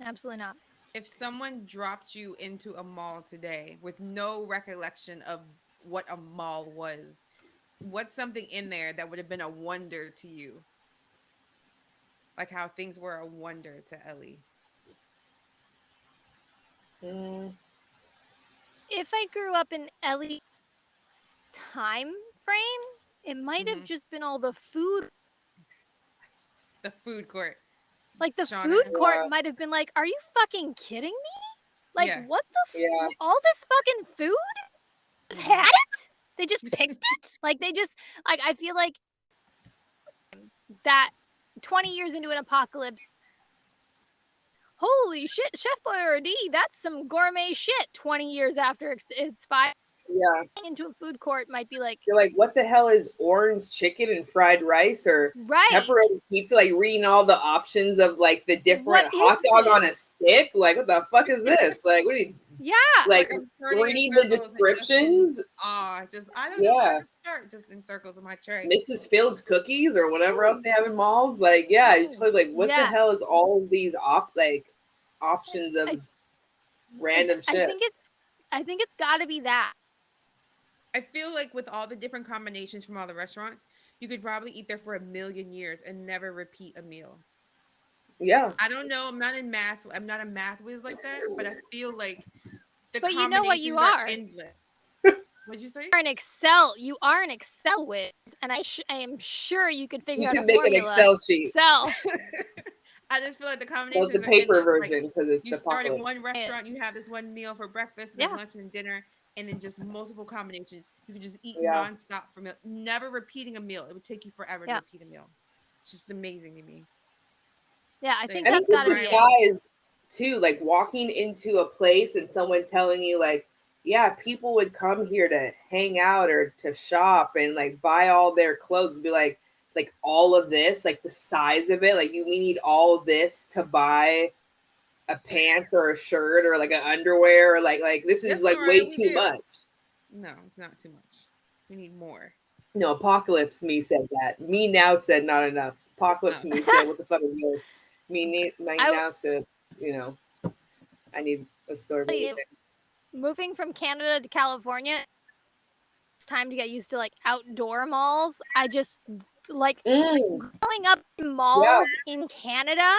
No. Absolutely not. If someone dropped you into a mall today with no recollection of what a mall was, what's something in there that would have been a wonder to you? Like how things were a wonder to Ellie. Mm, If I grew up in Ellie's time frame, it might have Mhm. just been all the food. The food court. Like the Shauna. food court Yeah. might have been like, "Are you fucking kidding me? Like Yeah. what the yeah. all this fucking food? Just Mhm. had it? They just picked it? Like they just like I feel like that 20 years into an apocalypse. Holy shit, Chef Boyardee, that's some gourmet shit. 20 years after it's five Yeah. into a food court might be like, You're like, what the hell is orange chicken and fried rice or right. pepperoni pizza? Like reading all the options of like the different What hot is dog this? on a stick. Like, what the fuck is this? Like, what are you Yeah. like I'm turning in reading the circles and just descriptions? just I don't know where Yeah. to start. Just in circles of my tray. Mrs. Fields cookies or whatever else they have in malls. Like, yeah, you're totally like, what the Yeah. hell is all of these options of random I shit? think it's got to be that. I feel like with all the different combinations from all the restaurants, you could probably eat there for a million years and never repeat a meal. Yeah. I don't know. I'm not in math. I'm not a math whiz like that, but I feel like the But you know what you combinations are. endless. What'd you say? You are an Excel whiz, and I am sure you could figure You out can a make an formula. Excel sheet. Excel. I just feel like the Well, combinations the are paper endless. Like version because it's you start at apocalypse. one restaurant, you have this one meal for breakfast, and then Yeah. lunch and dinner, and then just multiple combinations. You could just eat Yeah. nonstop for meal, never repeating a meal. It would take you forever to Yeah. repeat a meal. It's just amazing to me. Yeah, I So, think yeah, And that's it's got to the be it. size too, like walking into a place and someone telling you like, yeah, people would come here to hang out or to shop and like buy all their clothes and be like all of this, like the size of it, like we need all of this to buy a pants or a shirt or like an underwear or like this is That's like all way right. We too do. much. No, it's not too much. We need more. No, Apocalypse me said that. Me now said not enough. Apocalypse Oh. me said, what the fuck is this? Me I- now said, I need a store. Wait. Moving from Canada to California, it's time to get used to like outdoor malls. I just like growing up in malls in Canada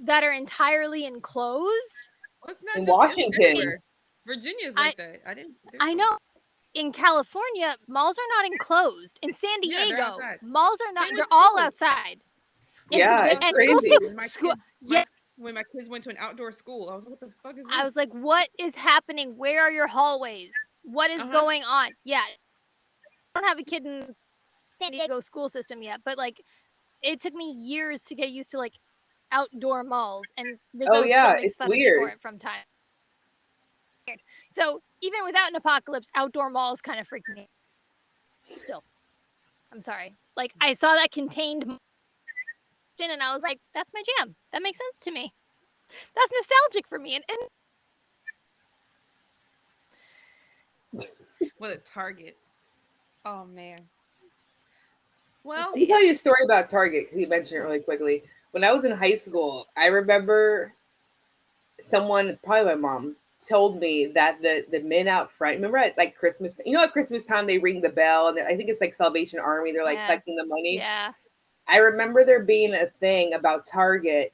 that are entirely enclosed. Well, it's not In just Washington. everywhere. Virginia's like that. I know. In California, malls are not enclosed. In San Yeah, they're Diego, outside. malls are not. Same They're with all schools. outside. Schools Yeah, are it's outside. crazy. When my School- kids, yeah. when my kids went to an outdoor school, I was like, "What the fuck is this?" I was like, what is happening? Where are your hallways? What is going on? Yeah. I don't have a kid in San Diego school system yet, but like it took me years to get used to like outdoor malls, and Rizzo still makes it's fun of me for weird. it from time. So even without an apocalypse, outdoor malls kind of freak me out. Still, I'm sorry. Like I saw that contained and I was like, that's my jam. That makes sense to me. That's nostalgic for me. And With a Target. Oh man. Well, Let me tell you a story about Target because you mentioned it really quickly. When I was in high school, I remember someone, probably my mom, told me that the men out front, remember at like Christmas, at Christmas time they ring the bell and I think it's like Salvation Army, they're like collecting the money. Yeah. I remember there being a thing about Target.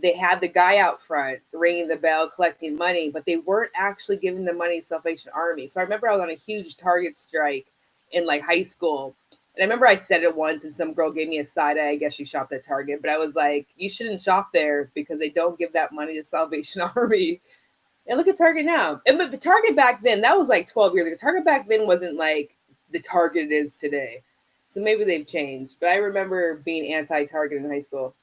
They had the guy out front ringing the bell, collecting money, but they weren't actually giving the money to Salvation Army. So I remember I was on a huge Target strike in like high school. And I remember I said it once and some girl gave me a side eye. I guess she shopped at Target, but I was like, you shouldn't shop there because they don't give that money to Salvation Army. And look at Target now. And but the Target back then, that was like 12 years ago. Target back then wasn't like the Target it is today. So maybe they've changed. But I remember being anti-Target in high school.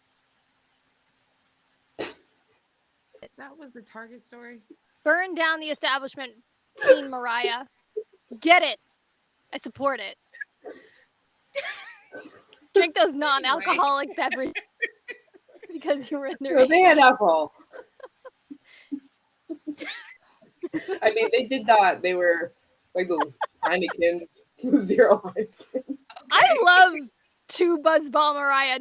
that was the Target story. Burn down the establishment, Teen Mariah. Get it. I support it. Drink those non-alcoholic beverages because you were in there. Well, they had alcohol. I mean, they did not. They were like those Heinekens, 0 Heineken. I love 2 Buzzball Mariah.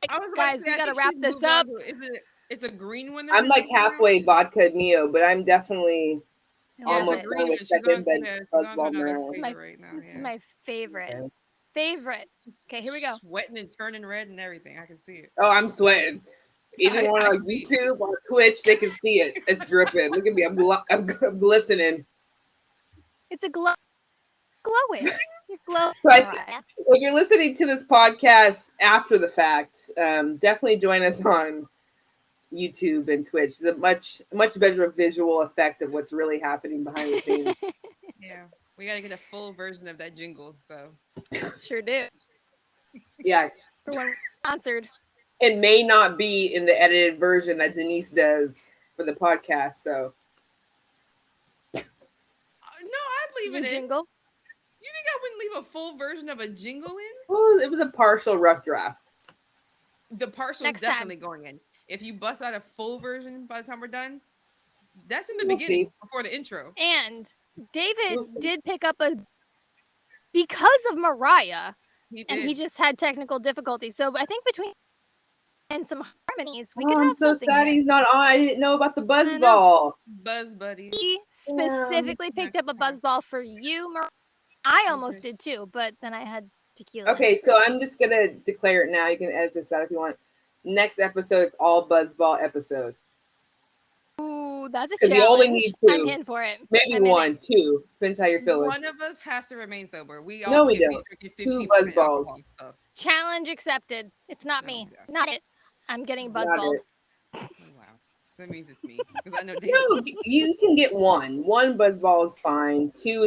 I was Guys, we gotta wrap this up. Is it It's a green one. I'm like halfway vodka Neo, but I'm definitely Oh, Yeah, it's a almost it- green done one. with second She's on to Buzzball another Maryland. flavor right now. this is Yeah. my favorite. Okay. Favorite. She's Okay, here we go. Sweating and turning red and everything. I can see it. Oh, I'm sweating. Even on I like see. YouTube or Twitch, they can see it. It's dripping. Look at me. I'm glistening. It's a glowing. You're glowing. So I Mariah. if you're listening to this podcast after the fact, definitely join us on YouTube and Twitch. It's a much better visual effect of what's really happening behind the scenes. Yeah. We got to get a full version of that jingle. So Sure do. Yeah, For when we're sponsored. it may not be in the edited version that Denise does for the podcast. So no, I'd leave Your it in. jingle. You think I wouldn't leave a full version of a jingle in? well, it was a partial rough draft. The partial Next is time. definitely going in. If you bust out a full version by the time we're done, that's in the We'll beginning see. before the intro. And David We'll see. did pick up a because of Mariah, He and did. he just had technical difficulties. So I think between and some harmonies, we could I'm have so something sad here. he's not on. I didn't know about the know. buzzball. Buzz buddies. He specifically picked up a buzzball for you, Mariah. I almost did too, but then I had tequila. Okay, so I'm just gonna declare it now. You can edit this out if you want. Next episode, it's all buzzball episode. Ooh, that's a 'Cause challenge. you only need I'm 2. in for it. Maybe I'm in it. 1, 2. Depends how you're feeling. One of us has to remain sober. We all No, we can't don't. be 2 drinking 15% buzzballs. alcohol. So. Challenge accepted. It's not No, me. yeah. Not it. I'm getting Not buzzballed. it. Oh, wow. That means it's me. Because I know David. No, you can get 1. 1 buzzball is fine. 2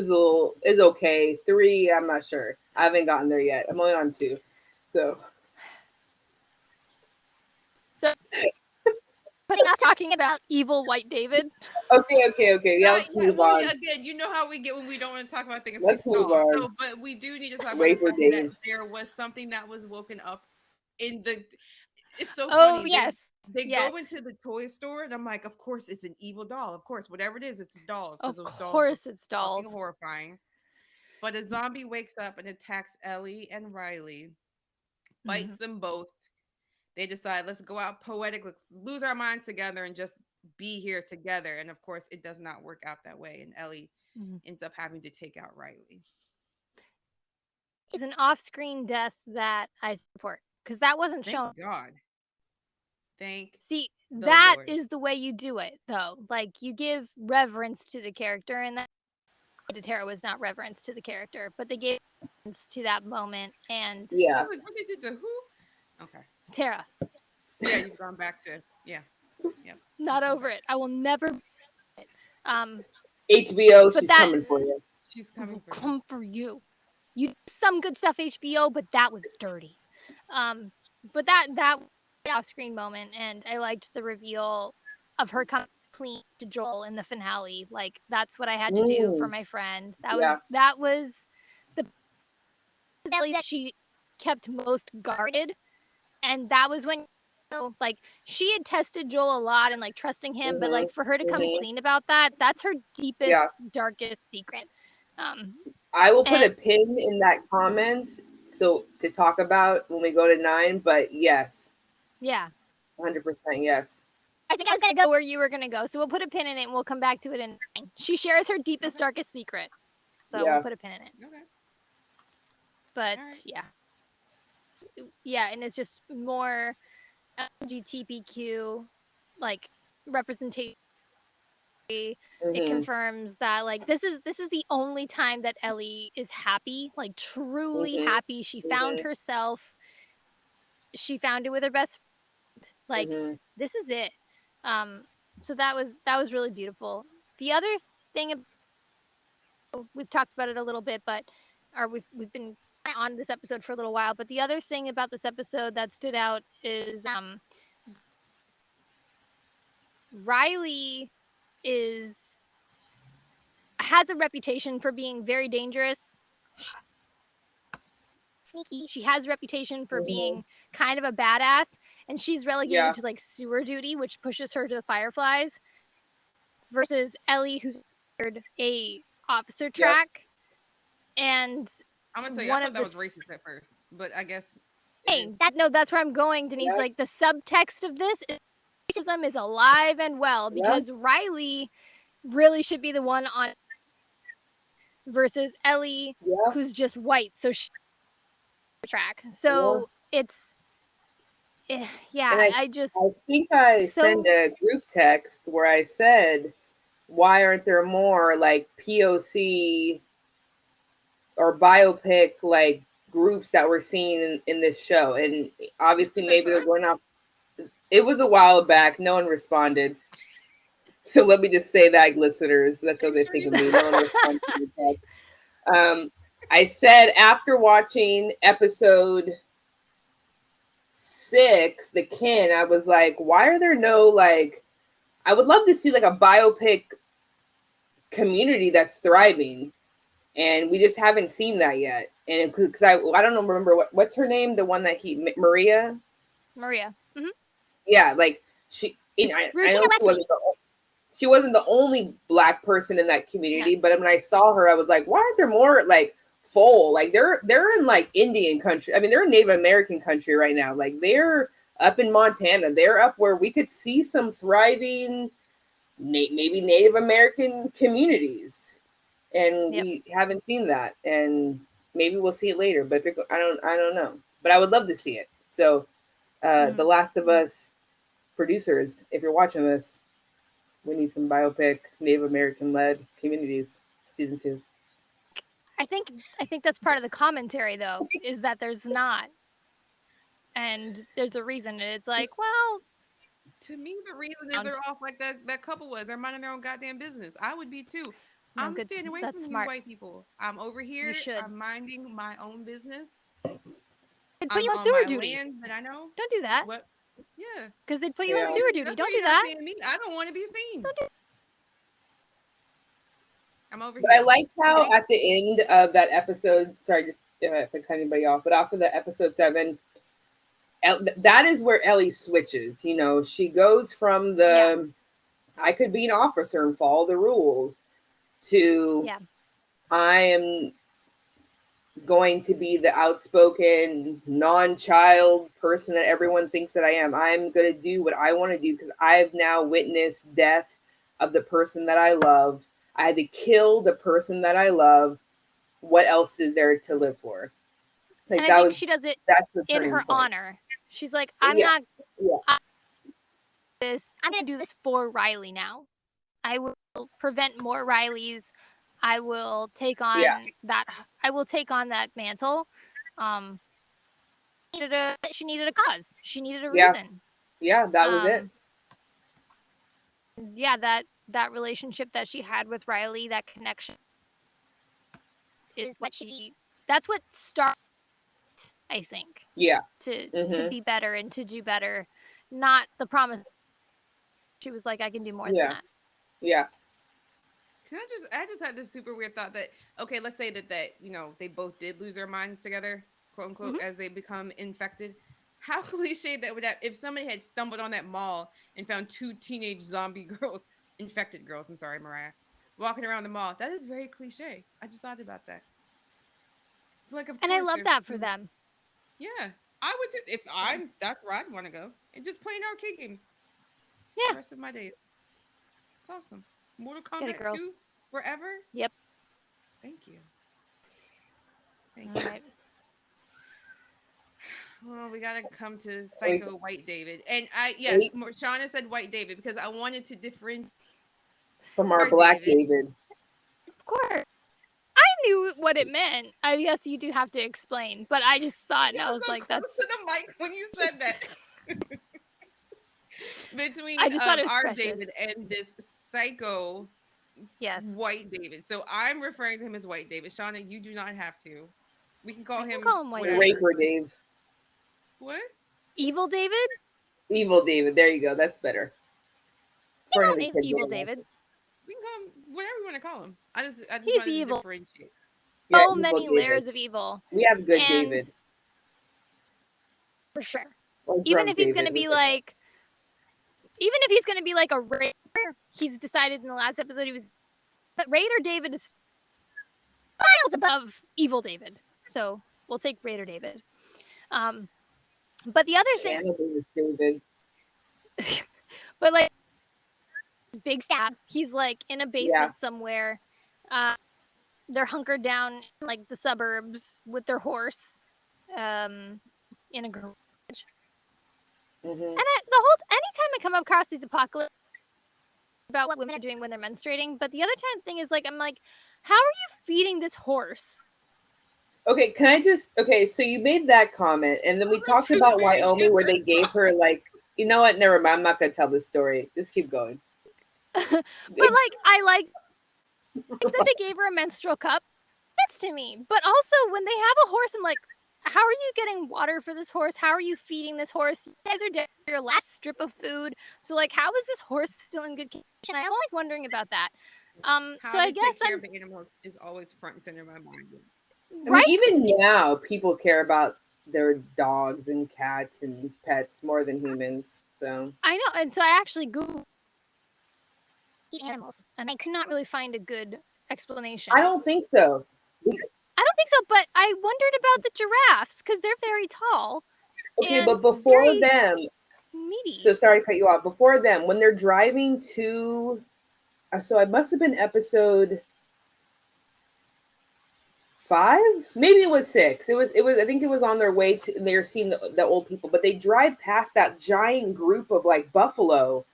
is okay. 3, I'm not sure. I haven't gotten there yet. I'm only on 2. So So, but not talking about evil white David. okay. Yeah, let's move well, on. again, you know how we get when we don't want to talk about things. Let's we move stall. on. So, but we do need to talk about Wait the for fact that Dave. there was something that was woken up in the. It's so Oh funny. yes. They Yes. go into the toy store, and I'm like, of course, it's an evil doll. Of course, whatever it is, it's dolls. Of Those dolls course are it's fucking dolls. horrifying. But a zombie wakes up and attacks Ellie and Riley, bites them both. They decide, let's go out poetic, let's lose our minds together and just be here together. And of course, it does not work out that way. And Ellie Mhm. ends up having to take out Riley. It's an off-screen death that I support because that wasn't Thank shown. God. Thank See, the that Lord. is the way you do it, though. Like you give reverence to the character, and that to Tara was not reverence to the character, but they gave reverence to that moment. And I Yeah. was like, what they did to who? Okay. Tara, Yeah, he's gone back to not over it. I will never. HBO, But she's that- coming for you. she's I will coming for you. come for you. You did some good stuff, HBO, but that was dirty. But that off-screen moment, and I liked the reveal of her coming clean to Joel in the finale. Like that's what I had to do for my friend. That was the Ellie that she kept most guarded, and that was when like she had tested Joel a lot and like trusting him, but like for her to come clean about that's her deepest, darkest secret. I will put a and- pin in that comment so to talk about when we go to 9, but yes, Yeah. 100% yes. I think I was gonna go where you were gonna go, so we'll put a pin in it and we'll come back to it in 9. She shares her deepest, darkest secret, so Yeah. we'll put a pin in it. Okay. But Alright. yeah, and it's just more LGBTQ like representation. It Mhm. confirms that like this is the only time that Ellie is happy, like truly Mhm. happy. She found Mhm. herself. She found it with her best friend. Like Mhm. this is it. So that was really beautiful. The other thing we've talked about it a little bit, but we've been on this episode for a little while, but the other thing about this episode that stood out is Riley has a reputation for being very dangerous. Sneaky. She has a reputation for being kind of a badass, and she's relegated to like sewer duty, which pushes her to the Fireflies, versus Ellie, who's a officer track. And I'm gonna tell you, one I of thought that the was racist at first, but I guess hey, that's where I'm going, Denise. Yeah. Like the subtext of this is racism is alive and well because Riley really should be the one on versus Ellie, Yeah. who's just white. So she track. So it's yeah, And I just I think I sent so a group text where I said, why aren't there more like POC or biopic like groups that we're seeing in this show? And obviously maybe they're going off. It was a while back. No one responded. So let me just say that, listeners, that's what they think of me. No one responded to the text. I said after watching episode 6, The Kin, I was like, why are there no like? I would love to see like a biopic community that's thriving, and we just haven't seen that yet. And because I don't know, remember what's her name, the one that Maria. Mm-hmm. Yeah, like she. I know she wasn't the only Black person in that community, but when I saw her, I was like, why aren't there more like full? Like they're in like Indian country. I mean, they're in Native American country right now. Like they're up in Montana. They're up where we could see some thriving, maybe Native American communities, and we haven't seen that. And maybe we'll see it later. But I don't know. But I would love to see it. So, The Last of Us producers, if you're watching this, we need some biopic Native American led communities. Season 2. I think that's part of the commentary though, is that there's not. And there's a reason. And it's like, well, to me, the reason is they're off like that couple was. They're minding their own goddamn business. I would be too. No, I'm staying away from you white people. I'm over here. I'm minding my own business. They'd put you on sewer duty. Land that I know. Don't do that. What? Yeah. Because they'd put you on sewer duty. Don't do that. I don't want to be seen. I'm over here. But I liked how at the end of that episode, sorry, just if I cut anybody off, but after the episode 7, that is where Ellie switches. You know, she goes from the I could be an officer and follow the rules to I am going to be the outspoken, non-child person that everyone thinks that I am. I'm going to do what I want to do because I've now witnessed death of the person that I love. I had to kill the person that I love. What else is there to live for? Like and I think she does it in her honor. She's like, I'm not this. I'm going to do this for Riley now. I will prevent more Rileys. I will take on that. I will take on that mantle. She needed a cause. She needed a reason. Yeah, that was it. Yeah, that relationship that she had with Riley, that connection, is what that's what started, I think. Yeah. To be better and to do better, not the promise. She was like, I can do more than that. Yeah. I just had this super weird thought that, okay, let's say that you know, they both did lose their minds together, quote unquote, as they become infected. How cliche that would have, if somebody had stumbled on that mall and found 2 teenage zombie girls, infected girls, I'm sorry, Mariah, walking around the mall. That is very cliche. I just thought about that. Like, of course, I love that for them. Yeah, I would too. That's where I'd want to go. And just playing arcade games. Yeah. The rest of my days. It's awesome. Mortal Kombat 2 forever? Yep. Thank you. All right. Well, we gotta come to Psycho White David. And Shauna said White David because I wanted to differentiate from our Black David. Of course. I knew what it meant. I guess you do have to explain, but I just saw it and I was like, that's to the mic when you said that. Between I just thought it was our precious. David and this psycho White David. So I'm referring to him as White David. Shauna, you do not have to. We can call him White Raper Dave. What? Evil David? Evil David. There you go. That's better. Evil David. We can call him whatever you want to call him. I just he's evil. Differentiate. So many layers of evil. We have good David. For sure. Even if he's going to be like a Raider, he's decided in the last episode that Raider David is miles above Evil David. So we'll take Raider David. But the other thing, But like big stab. He's like in a basement Yeah. somewhere. Uh, they're hunkered down in, like the suburbs with their horse, in a garage. Hmm. And anytime I come across these apocalypse about what women are doing when they're menstruating, but the other thing is like I'm like, how are you feeding this horse? Okay, can I just okay, so you made that comment and then we talked Two about very Wyoming where they different gave her like you know what, never mind, I'm not gonna tell this story. Just keep going. But like I like that they gave her a menstrual cup. That's to me. But also when they have a horse, I'm like, how are you getting water for this horse? How are you feeding this horse? You guys are down to your last strip of food. So like how is this horse still in good condition? I'm always wondering about that. So how I they guess take care I'm of the animals is always front and center in my mind. I mean, right. even now people care about their dogs and cats and pets more than humans. So I know. And so I actually Googled animals and I could not really find a good explanation. I don't think so. I don't think so, but I wondered about the giraffes because they're very tall Okay, and but before very them, meaty. so sorry to cut you off. Before them, when they're driving to, so it must have been episode 5, maybe it was 6. It was. I think it was on their way to. And they were seeing the old people, but they drive past that giant group of like buffalo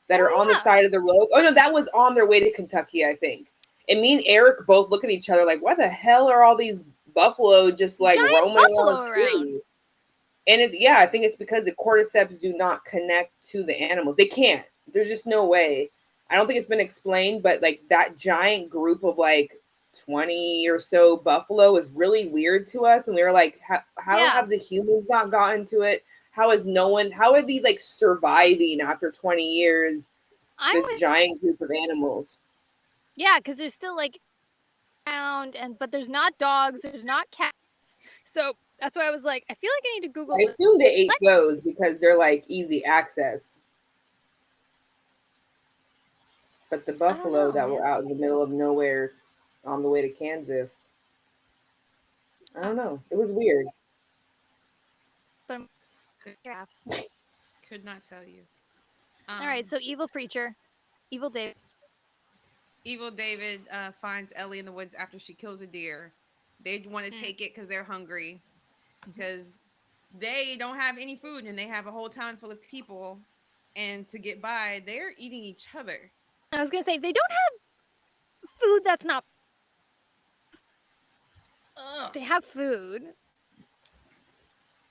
that are Oh on the yeah, side of the road. Oh no, that was on their way to Kentucky, I think. And me and Eric both look at each other like, "Why the hell are all these buffalo just like giant roaming buffalo along around. free?" And it's yeah, I think it's because the cordyceps do not connect to the animals. They can't. There's just no way. I don't think it's been explained, but like that giant group of like 20 or so buffalo is really weird to us. And we were like, how Yeah, have the humans not gotten to it? How is no one, how are these like surviving after 20 years, I this was giant group of animals? yeah because there's still like around and but there's not dogs, there's not cats. So that's why I was like, I feel like I need to Google I assume they ate what. those because they're like easy access. But the I don't buffalo know, that were man. out in the middle of nowhere on the way to Kansas, I don't know. It was weird. But I'm Could, giraffes. could not tell you. All right, so evil preacher, evil David. Evil David finds Ellie in the woods after she kills a deer. They want to take it because they're hungry, because they don't have any food and they have a whole town full of people. And to get by, they're eating each other. I was gonna say they don't have food that's not. Ugh. They have food,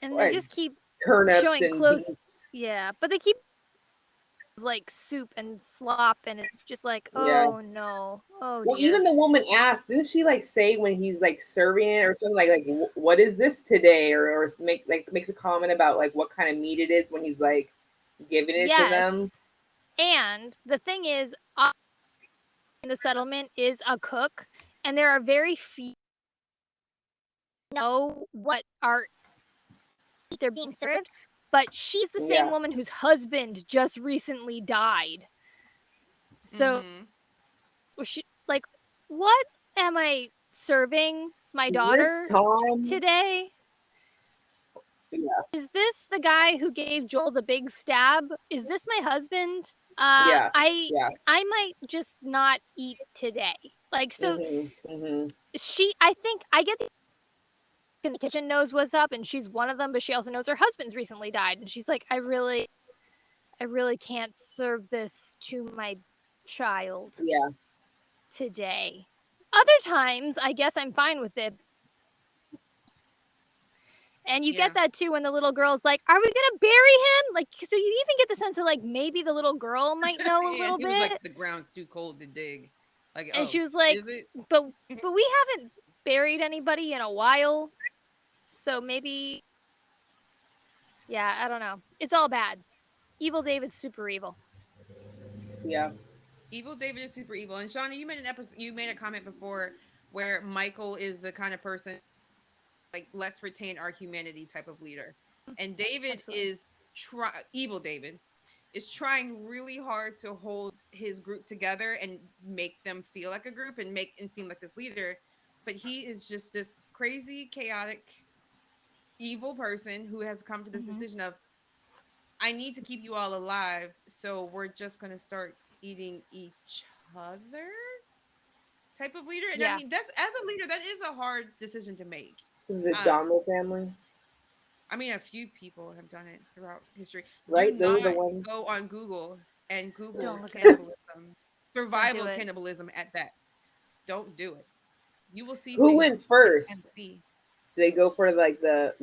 and they Like just keep turnips showing and close. beets. Yeah, but they keep like soup and slop, and it's just like, Yeah. oh no, oh Well, dear. even the woman asked, didn't she like say when he's like serving it or something like what is this today or makes a comment about like what kind of meat it is when he's like giving it to them. Yes, and the thing is, in the settlement is a cook, and there are very few know what are they're being served. But she's the same Yeah. woman whose husband just recently died. So Mm-hmm. she like, what am I serving my Is this daughter Tom? today? Yeah. Is this the guy who gave Joel the big stab? Is this my husband? Yes. I Yeah. I might just not eat today. Like so Mm-hmm. I think I get in the kitchen knows what's up and she's one of them, but she also knows her husband's recently died. And she's like, I really can't serve this to my child Yeah. today. Other times, I guess I'm fine with it. And you Yeah. get that too when the little girl's like, are we gonna bury him? Like, so you even get the sense of like maybe the little girl might know a Yeah, little he was bit. like, the ground's too cold to dig. Like, And oh, she was like, is it? but we haven't buried anybody in a while. So maybe yeah, I don't know. It's all bad. Evil David's super evil. Yeah. Evil David is super evil. And Shauna, you made an episode. You made a comment before where Michael is the kind of person like, let's retain our humanity type of leader, and David Absolutely. is evil David is trying really hard to hold his group together and make them feel like a group and make and seem like this leader, but he is just this crazy, chaotic, evil person who has come to this Mhm. decision of I need to keep you all alive, so we're just gonna start eating each other type of leader. And I Yeah. mean, that's as a leader, that is a hard decision to make. The Um, Donald family, I mean, a few people have done it throughout history. Do right? They were the not ones. go on Google and Don't Google look it up. cannibalism, Don't do survival it. cannibalism at that. Don't do it. You will see Who things went you first? can't see. They go for like the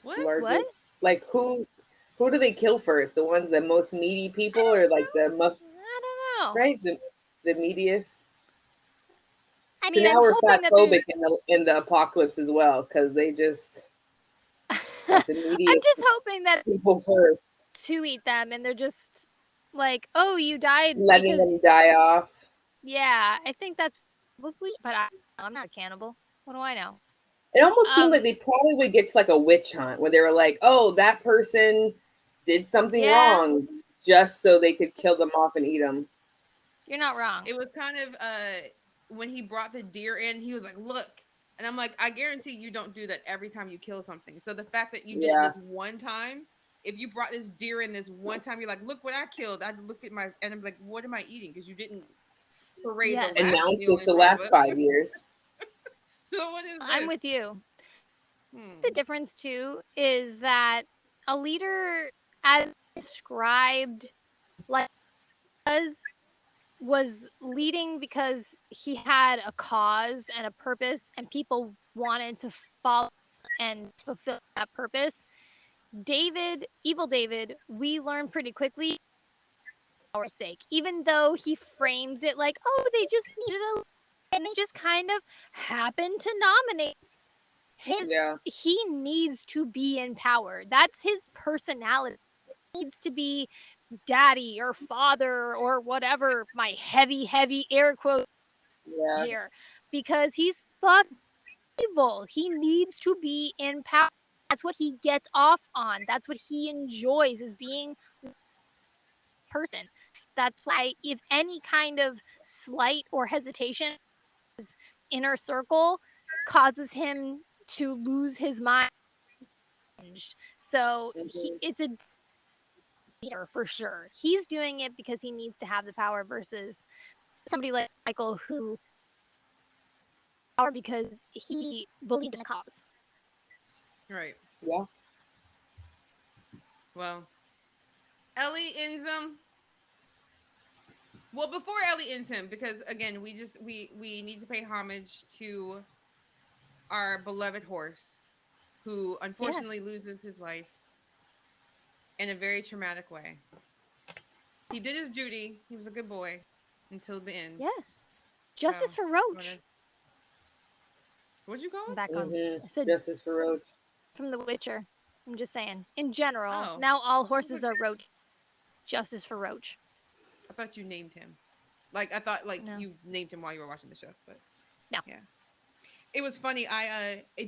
What? What? largest. Like who do they kill first? The ones, the most needy people, or like the most, I don't know. right? The neediest. I So mean, now I'm we're hoping that there's. fatphobic in the apocalypse as well because they just I'm like the neediest just hoping that people first, to eat them and they're just like, oh, you died letting them because die off. yeah, I think that's probably. But I'm not a cannibal. What do I know? It almost seemed like Um. they probably would get to like a witch hunt where they were like, "Oh, that person did something Yeah, wrong," just so they could kill them off and eat them. you're not wrong. It was kind of when he brought the deer in, he was like, "Look," and I'm like, "I guarantee you don't do that every time you kill something." So the fact that you did it Yeah, this one time, if you brought this deer in this one time, you're like, "Look what I killed." I look at my and I'm like, "What am I eating?" Because you didn't parade the Yes, last announce meal it in the front of last us. 5 years. So what is I'm this? with you. The Hmm. difference too is that a leader, as described, like was leading because he had a cause and a purpose, and people wanted to follow and fulfill that purpose. David, evil David, we learn pretty quickly for our sake, even though he frames it like, oh, they just needed a and they just kind of happened to nominate his. Yeah, He needs to be in power. That's his personality. He needs to be daddy or father or whatever my heavy air quotes yeah, here, because he's fuck evil. He needs to be in power. That's what he gets off on. That's what he enjoys, is being a person. That's why if any kind of slight or hesitation his inner circle causes him to lose his mind. So hmm, it's a leader for sure. He's doing it because he needs to have the power versus somebody like Michael who power because he believed in the cause. Right. yeah. Well, Ellie ends him. Well, before Ellie ends him, because again, we need to pay homage to our beloved horse, who unfortunately Yes. loses his life in a very traumatic way. He did his duty. He was a good boy until the end. Yes. So, Justice for wanna, Roach. what'd you call I'm him? back on. Hmm. I said Justice for Roach. from The Witcher. I'm just saying. In general, Oh, now all I was horses like, are Roach. Justice for Roach. I thought you named him. Like I thought, like No. you named him while you were watching the show. But No. yeah, it was funny.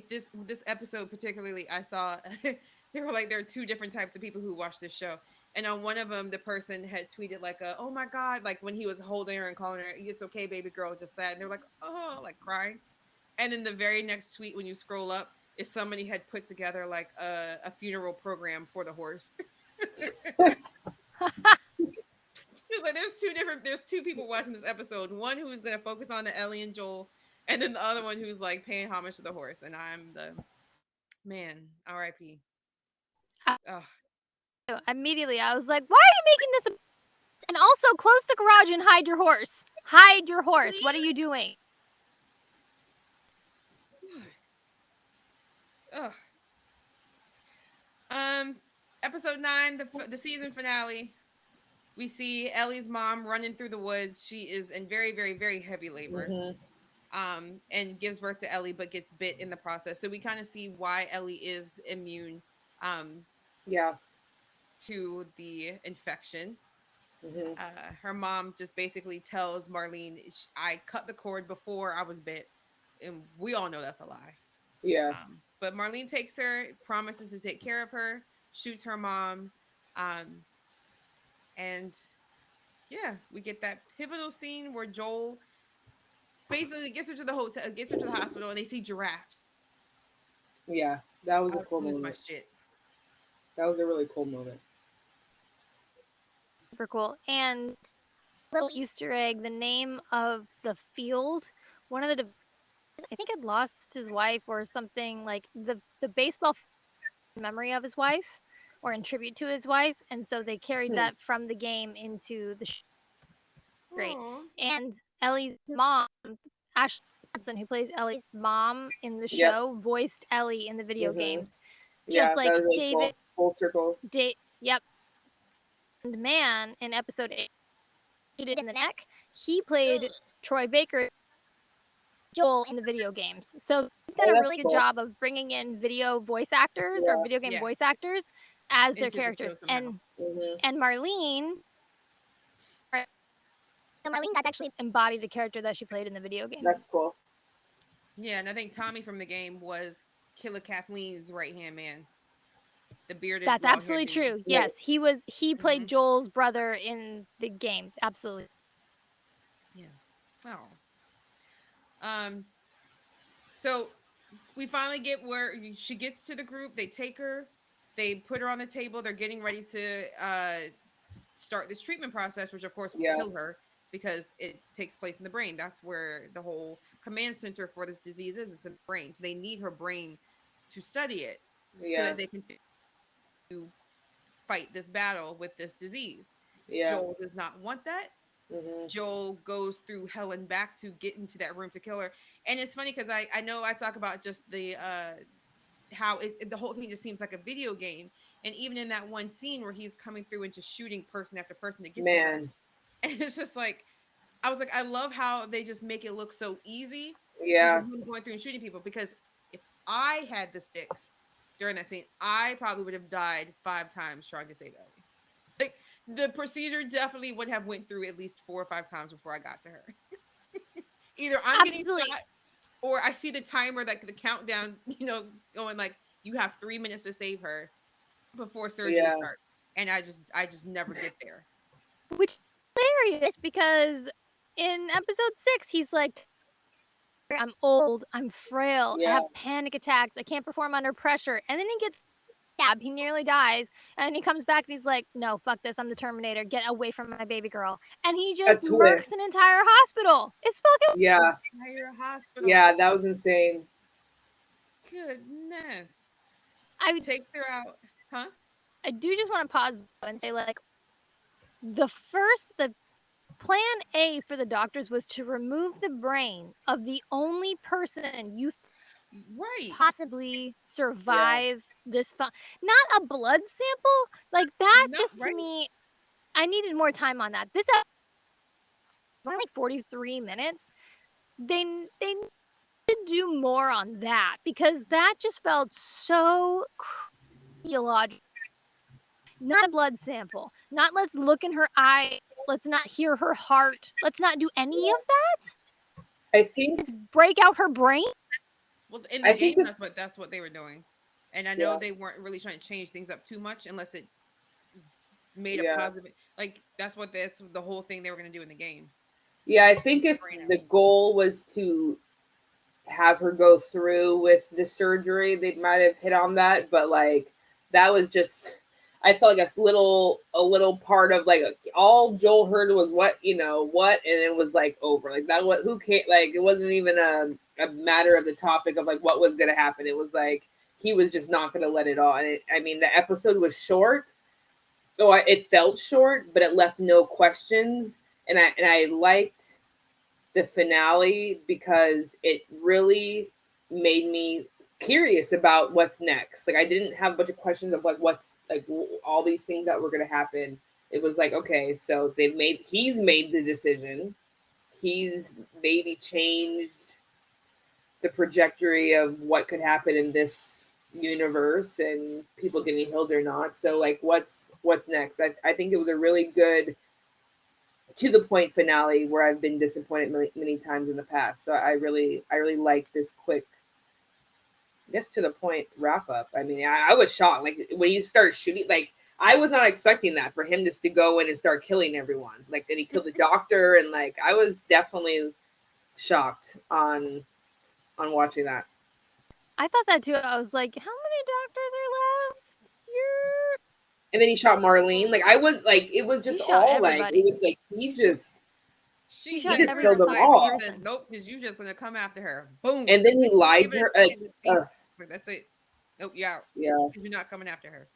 This episode particularly, I saw they were like there are two different types of people who watch this show, and on one of them, the person had tweeted like, "Oh my god!" Like when he was holding her and calling her, "It's okay, baby girl," just sad, and they're like, "Oh," like crying. And then the very next tweet, when you scroll up, is somebody had put together like a funeral program for the horse. It's like there's two people watching this episode. One who is gonna focus on the Ellie and Joel, and then the other one who's like paying homage to the horse. And I'm the man. R.I.P. Ugh. Immediately, I was like, why are you making this? And also, close the garage and hide your horse. Hide your horse. What are you doing? Ugh. Um, episode 9, the season finale. We see Ellie's mom running through the woods. She is in very, very, very heavy labor. Hmm. And gives birth to Ellie, but gets bit in the process. So we kind of see why Ellie is immune um, Yeah. to the infection. Hmm. Her mom just basically tells Marlene, I cut the cord before I was bit. And we all know that's a lie. Yeah. But Marlene takes her, promises to take care of her, shoots her mom. Um, and yeah, we get that pivotal scene where Joel basically gets her to the hotel, gets her to the hospital, and they see giraffes. Yeah. That was I a would cool lose my moment. shit. That was a really cool moment. Super cool. And little Easter egg, the name of the field, one of the I think had lost his wife or something, like the baseball in memory of his wife or in tribute to his wife, and so they carried Hmm. that from the game into the great. Aw. And Ellie's mom, Ashley Johnson, who plays Ellie's mom in the Yep. show, voiced Ellie in the video Hmm. games. Yeah, Just that like was really David, cool. Full circle. yep, and Man in episode 8, in the neck, he played Troy Baker, Joel in the video games. So they've done Oh, a that's really good cool. job of bringing in video voice actors or Yeah. video game Yeah. voice actors as their Into the show characters. somehow. Hmm. And Marlene, so Marlene got to actually embody the character that she played in the video games. That's cool. Yeah, and I think Tommy from the game was Killer Kathleen's right hand man. The bearded. That's long-haired absolutely dude. true. Yeah. Yes, he played Mhm. Joel's brother in the game. Absolutely. Yeah. Oh. So we finally get where she gets to the group. They take her. They put her on the table. They're getting ready to start this treatment process, which of course will Yeah. kill her because it takes place in the brain. That's where the whole command center for this disease is. It's in the brain. So they need her brain to study it so Yeah. that they can fight this battle with this disease. Yeah. Joel does not want that. Hmm. Joel goes through hell and back to get into that room to kill her. And it's funny because I know I talk about just the how the whole thing just seems like a video game. And even in that one scene where he's coming through and just shooting person after person to get to her, Man. and it's just like I was like, I love how they just make it look so easy. Yeah. Just him going through and shooting people. Because if I had the sticks during that scene, I probably would have died 5 times trying to save Ellie. Like the procedure definitely would have went through at least 4 or 5 times before I got to her. Either I'm getting Absolutely. shot, or I see the timer, like the countdown, going like you have 3 minutes to save her before surgery Yeah. starts, and I just never get there. Which is hilarious because in episode 6, he's like, I'm old, I'm frail, I Yeah. have panic attacks, I can't perform under pressure. And then he gets stabbed, he nearly dies, and he comes back and he's like, no, fuck this, I'm the Terminator, get away from my baby girl. And he just twist. murks an entire hospital. It's fucking Yeah. Entire hospital. Yeah, that was insane. Goodness. I Takes her out, huh? I do just want to pause and say, like, the plan A for the doctors was to remove the brain of the only person you Right. possibly survive this not a blood sample, like that. No, Just right. to me, I needed more time on that. This was only like 43 minutes. They need to do more on that because that just felt so illogical. Not a blood sample, not let's look in her eye, let's not hear her heart, let's not do any of that. I think Let's break out her brain. Well, in the I game, think that's what they were doing, and I know Yeah. they weren't really trying to change things up too much unless it made a Yeah. positive. Like that's the whole thing they were going to do in the game. Yeah, I think if the goal was to have her go through with the surgery, they might have hit on that. But like that was just, I felt like a little part of like all Joel heard was what, and it was like over. Like that, what, who cared? Like it wasn't even a matter of the topic of like what was going to happen. It was like he was just not going to let it on. I mean, the episode was short. Oh, it felt short, but it left no questions. And I liked the finale because it really made me curious about what's next. Like I didn't have a bunch of questions of like what's like all these things that were going to happen. It was like, okay, so he's made the decision. He's maybe changed the trajectory of what could happen in this universe and people getting healed or not. So like what's next? I think it was a really good to the point finale where I've been disappointed many times in the past. So I really like this quick, I guess to the point wrap up. I mean, I was shocked. Like when he started shooting, like I was not expecting that for him just to go in and start killing everyone. Like that he killed the doctor, and like I was definitely shocked on watching that. I thought that too. I was like, how many doctors are left here? And then he shot Marlene. Like I was like, it was just shot all like everybody. it was like he just She shot just every killed them fucking all. He said, person. "Nope, because you're just gonna come after her." Boom. And then he lied Give to it her. a second to think. Ugh, Like, that's it. Nope, yeah, yeah, you're not coming after her.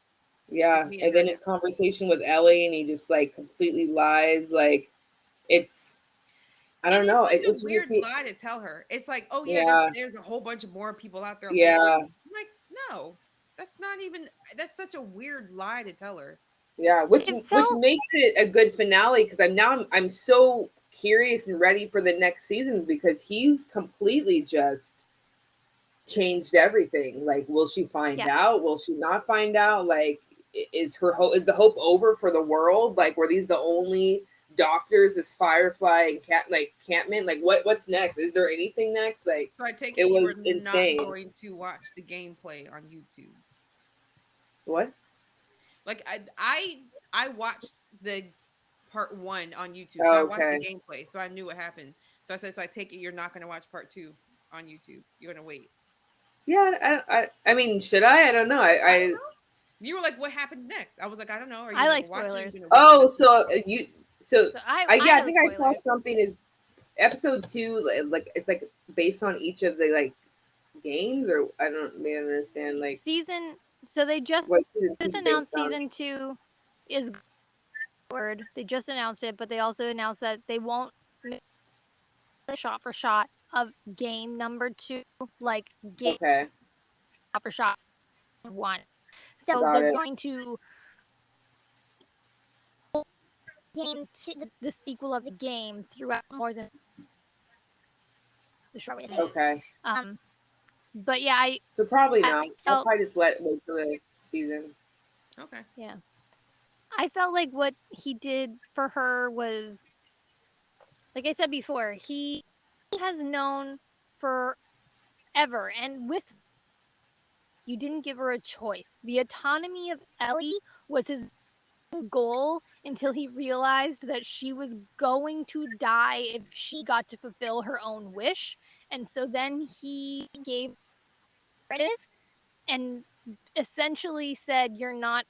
yeah. me and And then her his conversation with Ellie, and he just like completely lies. Like it's I don't It is know. such a It's just weird lie to tell her. It's like, oh yeah, yeah, there's a whole bunch of more people out there like yeah, you. I'm like, no, that's not even. That's such a weird lie to tell her. yeah. Which It which felt makes it a good finale because I'm so curious and ready for the next seasons because he's completely just changed everything. Like, will she find yeah. out? Will she not find out? Like, is her hope is the hope over for the world? Like, were these the only doctors? This Firefly and Catman? Like, what's next? Is there anything next? Like, So I take it it you are was not insane. going to watch the gameplay on YouTube. What? Like I watched the part 1 on YouTube, so I Oh, watched the okay. gameplay, so I knew what happened. So I said, so I take it you're not going to watch part 2 on YouTube. You're going to wait. Yeah, I mean, should I? I don't know. I don't I know. You were like, what happens next? I was like, I don't know. Are you I going like to watch it? Or are you spoilers. going to wait? oh, so you so So yeah, I know think I saw spoilers. something is episode 2 like it's like based on each of the like games or I don't maybe understand like Season. So they what season 2 just is announced based on. season 2 is word. They just announced it, but they also announced that they won't make the shot for shot of game number 2, like game Okay, shot for shot 1. So got they're it. going to game two, the sequel of the game throughout more than the short way to say it. Okay, But yeah, so probably I not. I'll felt probably just wait for the season. Okay. yeah, I felt like what he did for her was, like I said before, he has known forever, and with you didn't give her a choice. The autonomy of Ellie was his goal until he realized that she was going to die if she got to fulfill her own wish. And so then he gave credit and essentially said, "You're not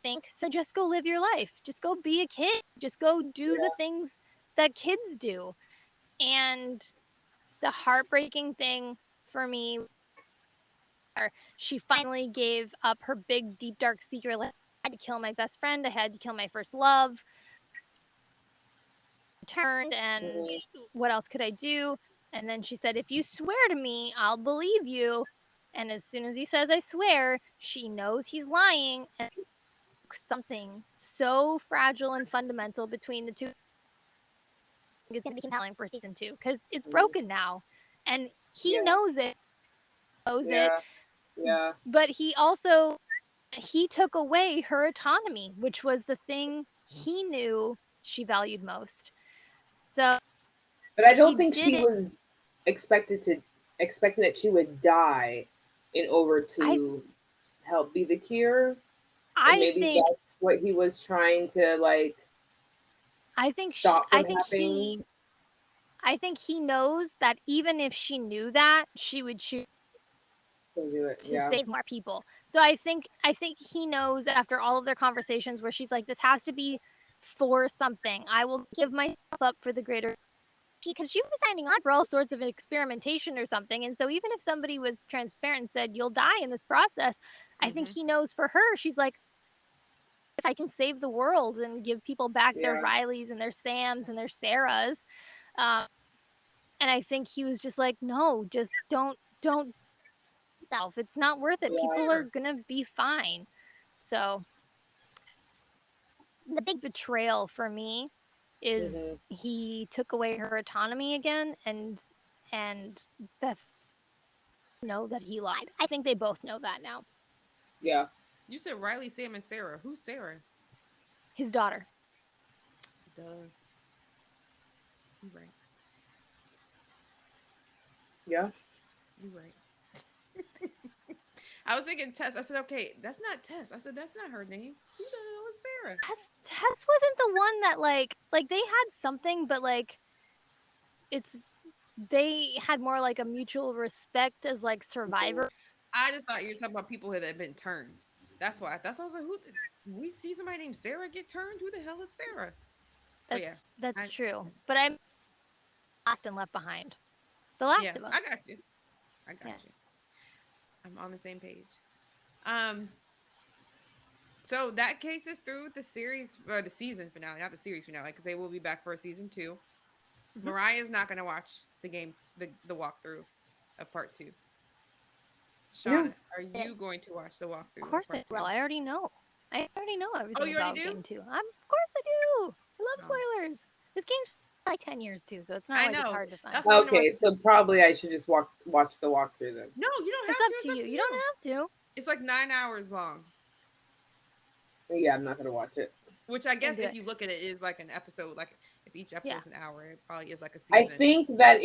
think, so just go live your life. Just go be a kid. Just go do the Yeah, things that kids do." And the heartbreaking thing for me, she finally gave up her big, deep, dark secret. Like, I had to kill my best friend. I had to kill my first love. Turned, and what else could I do? And then she said, "If you swear to me, I'll believe you." And as soon as he says, "I swear," she knows he's lying. And something so fragile and fundamental between the two is going to be compelling for season 2 because it's broken now. And he yeah, knows it, yeah, yeah, but he took away her autonomy, which was the thing he knew she valued most. So but I don't he think did she it. was expecting that she would die in order I to help be the cure, and I maybe think that's what he was trying to like stop from happening. I think he knows that even if she knew that, she would choose To do it, to yeah, save more people. So I think he knows after all of their conversations where she's like, "This has to be for something. I will give myself up for the greater," because she was signing on for all sorts of experimentation or something. And so even if somebody was transparent and said, "You'll die in this process," I think he knows for her, she's like, "If I can save the world and give people back their yeah, Rileys and their Sams and their Sarahs," um, and I think he was just like, "No, just don't self. It's not worth it. yeah. People are gonna be fine." So the big betrayal for me is Hmm. he took away her autonomy again, and Beth know that he lied. I think they both know that now. Yeah, You said Riley, Sam, and Sarah. Who's Sarah? His daughter. Duh. You right. yeah. You right. I was thinking Tess. I said, okay, that's not Tess. I said, that's not her name. Who the hell is Sarah? Tess wasn't the one that like they had something, but like it's they had more like a mutual respect as like survivor. I just thought you were talking about people that had been turned. That's why. That's why I was like, who? We see somebody named Sarah get turned. Who the hell is Sarah? But yeah, That's I, true. But I'm Lost and Left Behind. The Last yeah, of I Us. got you. I got Yeah. you. I'm on the same page. Um, so that case is through the series or the season finale, not the series finale, because they will be back for a season 2. Mhm. Mariah's not going to watch the game, the walkthrough of part 2. Yeah. Shauna, are you going to watch the Of walkthrough of course I part 2? will. I already know. I already know Oh, everything you already about do? game 2. Of course I do. I love Oh, spoilers. This game's like 10 years too, so it's not I like it's know. hard to find. That's why I'm going to watch Okay, it. so probably I should just watch the walkthrough then. No, you don't It's have up to. to It's up you. to You you. don't have to. It's like 9 hours long, Yeah, I'm not gonna watch it. which I Then guess do if it. you look at it is like an episode. Like if each Yeah. episode's an hour, it probably is like a I season. think that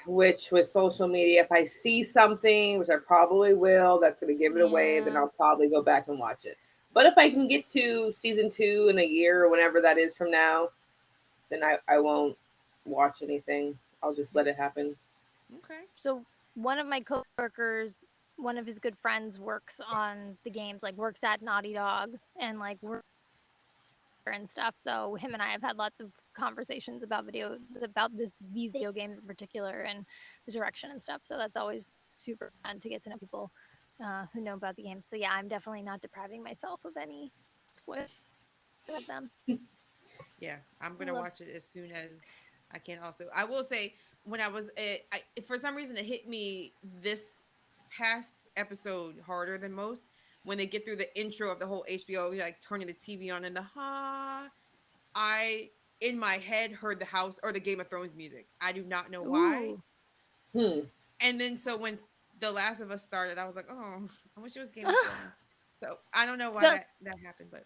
which with social media, if I see something, which I probably will, that's gonna give it away, then Yeah. I'll probably go back and watch it. But if I can get to season 2 in a year or whenever that is from now, then I won't watch anything. I'll just let it happen. Okay. So one of my coworkers, one of his good friends works on the games, like works at Naughty Dog and like works and stuff. So him and I have had lots of conversations about these video games in particular and the direction and stuff. So that's always super fun to get to know people who know about the games. So yeah, I'm definitely not depriving myself of any spoilers of them. Yeah, I'm I gonna love watch it as soon as I can. Also, I will say when I was, for some reason, it hit me this past episode harder than most when they get through the intro of the whole HBO, like turning the TV on and the ha. I in my head heard the House or the Game of Thrones music. I do not know why. Ooh. Hmm. And then so when The Last of Us started, I was like, oh, I wish it was Game of Thrones. So I don't know why So that happened, but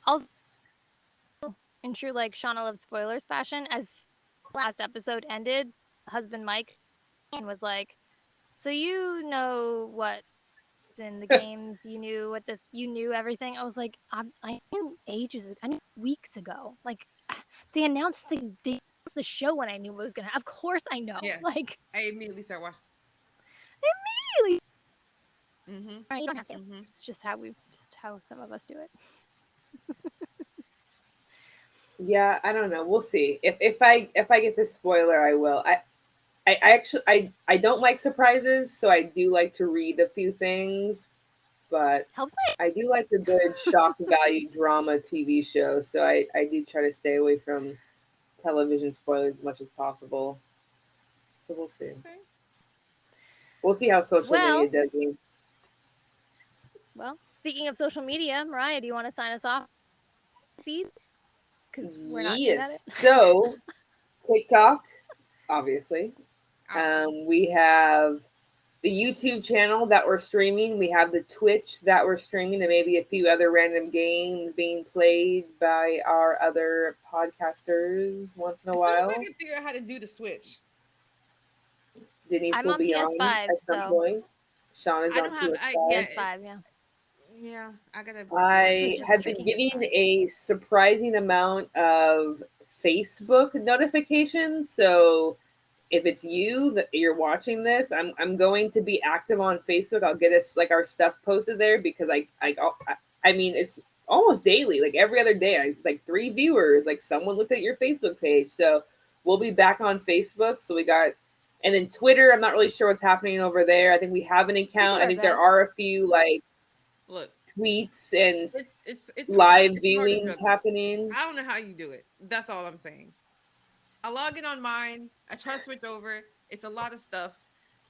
also in true like Shauna Love spoilers fashion, as last episode ended, husband Mike was like, "So you know what's in the games? You knew everything." I was like, I knew I knew weeks ago. Like they announced the show when I knew what was gonna. Of course I know. yeah, Like I immediately started watching. immediately. Mm-hmm. You don't have to. Mm-hmm. It's just how some of us do it. Yeah, I don't know. We'll see. If I get this spoiler, I will. I actually I don't like surprises, so I do like to read a few things, but Helps I do like a good shock value drama TV show, so I do try to stay away from television spoilers as much as possible. So we'll see. Okay. We'll see how social well. media does me. Well, speaking of social media, Mariah, do you want to sign us off? Feeds because we're not good at Yes. it. So TikTok, obviously. Obviously. We have the YouTube channel that we're streaming. We have the Twitch that we're streaming, and maybe a few other random games being played by our other podcasters once in a As soon as while. I can figure out how to do the switch, Denise I'm will on be on PS5, at some so point. Sean is I on don't have. PS5. PS5, yeah. Yeah, I gotta get it. I Switch is have been tricky. getting a surprising amount of Facebook notifications. So if it's you that you're watching this, I'm going to be active on Facebook. I'll get us like our stuff posted there because I mean it's almost daily, like every other day. I like 3 viewers, like someone looked at your Facebook page. So we'll be back on Facebook. So we got and then Twitter, I'm not really sure what's happening over there. I think we have an We do account. I our think there best. are a few like Look, tweets and it's hard. live It's hard to viewings juggle. happening. I don't know how you do it. That's all I'm saying. I log in on mine. I try to switch over. It's a lot of stuff.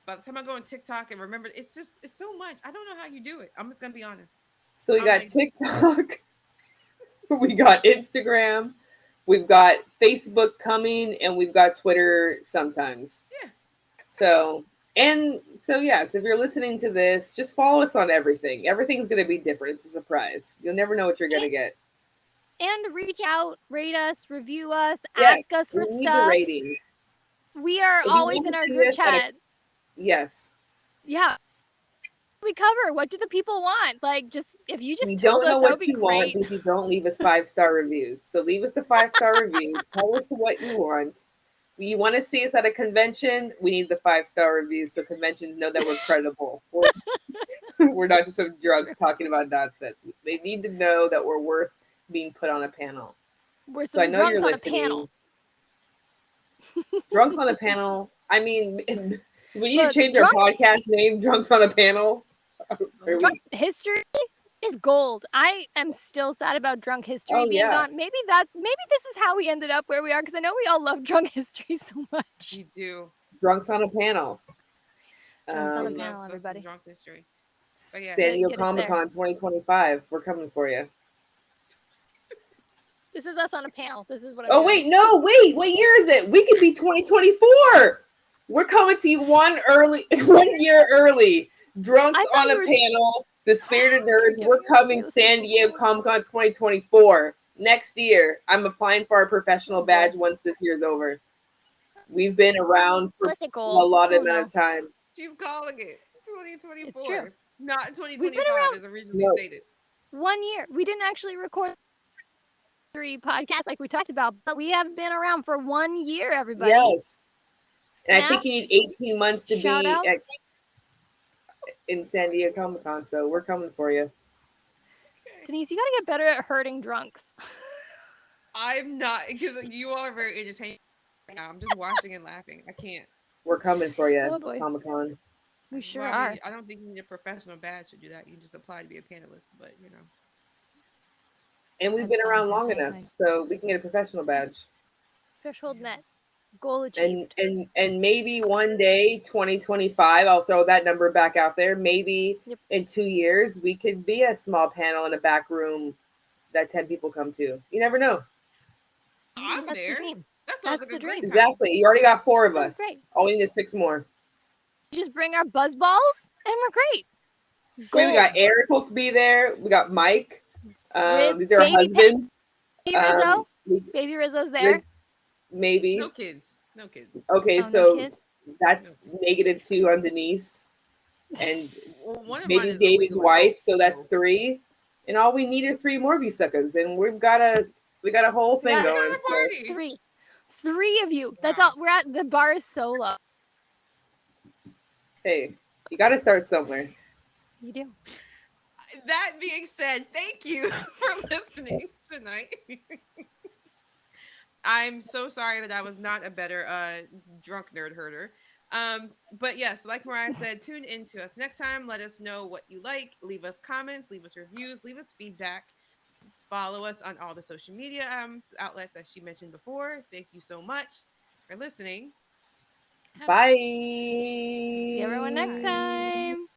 By the time I go on TikTok and remember, it's so much. I don't know how you do it. I'm just gonna be honest. So we I'm got like, TikTok, we got Instagram, we've got Facebook coming, and we've got Twitter sometimes. yeah, So yeah, so if you're listening to this, just follow us on everything. Everything's gonna be different. It's a surprise. You'll never know what you're gonna get. And reach out, rate us, review us, Yes, ask us for we need the stuff. rating. We are If you always want in to our see group us at a- chat. Yes. Yeah. We cover. What do the people want? Like, just if you We just told don't know us, that would what be you want. great. Please don't leave us 5-star reviews. So leave us the 5-star reviews. Tell us what you want. you want to see us at a convention, we need the 5-star reviews so conventions know that we're credible. We're not just some drunks talking about nonsense. They need to know that we're worth being put on a panel. We're So I some know drunks you're on a listening. panel. Drunks on a panel. I mean, we need Look, to change our podcast name, Drunks on a Panel. Drunk history is gold. I am still sad about drunk history being gone. Maybe this is how we ended up where we are, because I know we all love drunk history so much. You do. Drunks on a Panel. Drunks on a Love panel, some everybody. drunk history. But yeah. San Diego Get us there. Comic Con 2025. We're coming for you. This is us on a panel. This is what I'm Oh, doing. wait, no, wait. What year is it? We could be 2024. We're coming to you 1 year early. Drunks I thought on you a were- Panel. The Spirited Nerds. Yeah. We're coming San Diego Comic Con 2024. Next year. I'm applying for our professional badge once this year's over. We've been around for Realistic a goal. lot Oh, amount no. of time. She's calling it 2024. It's true. Not We've been 2025 around- as originally No. stated. 1 year. We didn't actually record 3 podcasts like we talked about, but we have been around for 1 year, everybody. Yes. And I Snap. think you need 18 months to Shout be outs. in San Diego Comic Con, so we're coming for you. Denise, you gotta get better at hurting drunks. I'm not, because you all are very entertaining right now. I'm just watching and laughing. I can't. We're coming for you, Oh, boy. Comic Con. We sure Well, are. I don't think you need a professional badge to do that. You can just apply to be a panelist, but you know. And we've That's been fine, around that's long fine, enough, fine. so we can get a professional badge. Threshold met. Goal achieved. And maybe one day, 2025, I'll throw that number back out there. Maybe Yep. in 2 years, we could be a small panel in a back room that 10 people come to. You never know. I'm That's there. the dream. That sounds That's like the a great dream. time. Exactly. You already got 4 of Sounds us. great. All we need is 6 more. We just bring our buzz balls and we're great. Wait, we got Gold. Eric will be there. We got Mike. Riz, These are our Baby husbands. Baby Rizzo. We- Baby Rizzo's there. Riz- maybe. No kids. No kids. Okay, Oh, no so kids? that's -2 on Denise. And Well, one of mine maybe is David's illegal wife, adult, so that's 3. And all we need are 3 more of you suckers. And we got a whole thing Yeah. We going. got a So. party. Three of you. That's Wow. all. We're at the bar is so low. Hey, you got to start somewhere. You do. That being said, thank you for listening tonight. I'm so sorry that I was not a better drunk nerd herder. But yes, like Mariah said, tune in to us next time. Let us know what you like. Leave us comments, leave us reviews, leave us feedback. Follow us on all the social media outlets that she mentioned before. Thank you so much for listening. Bye. See everyone next time.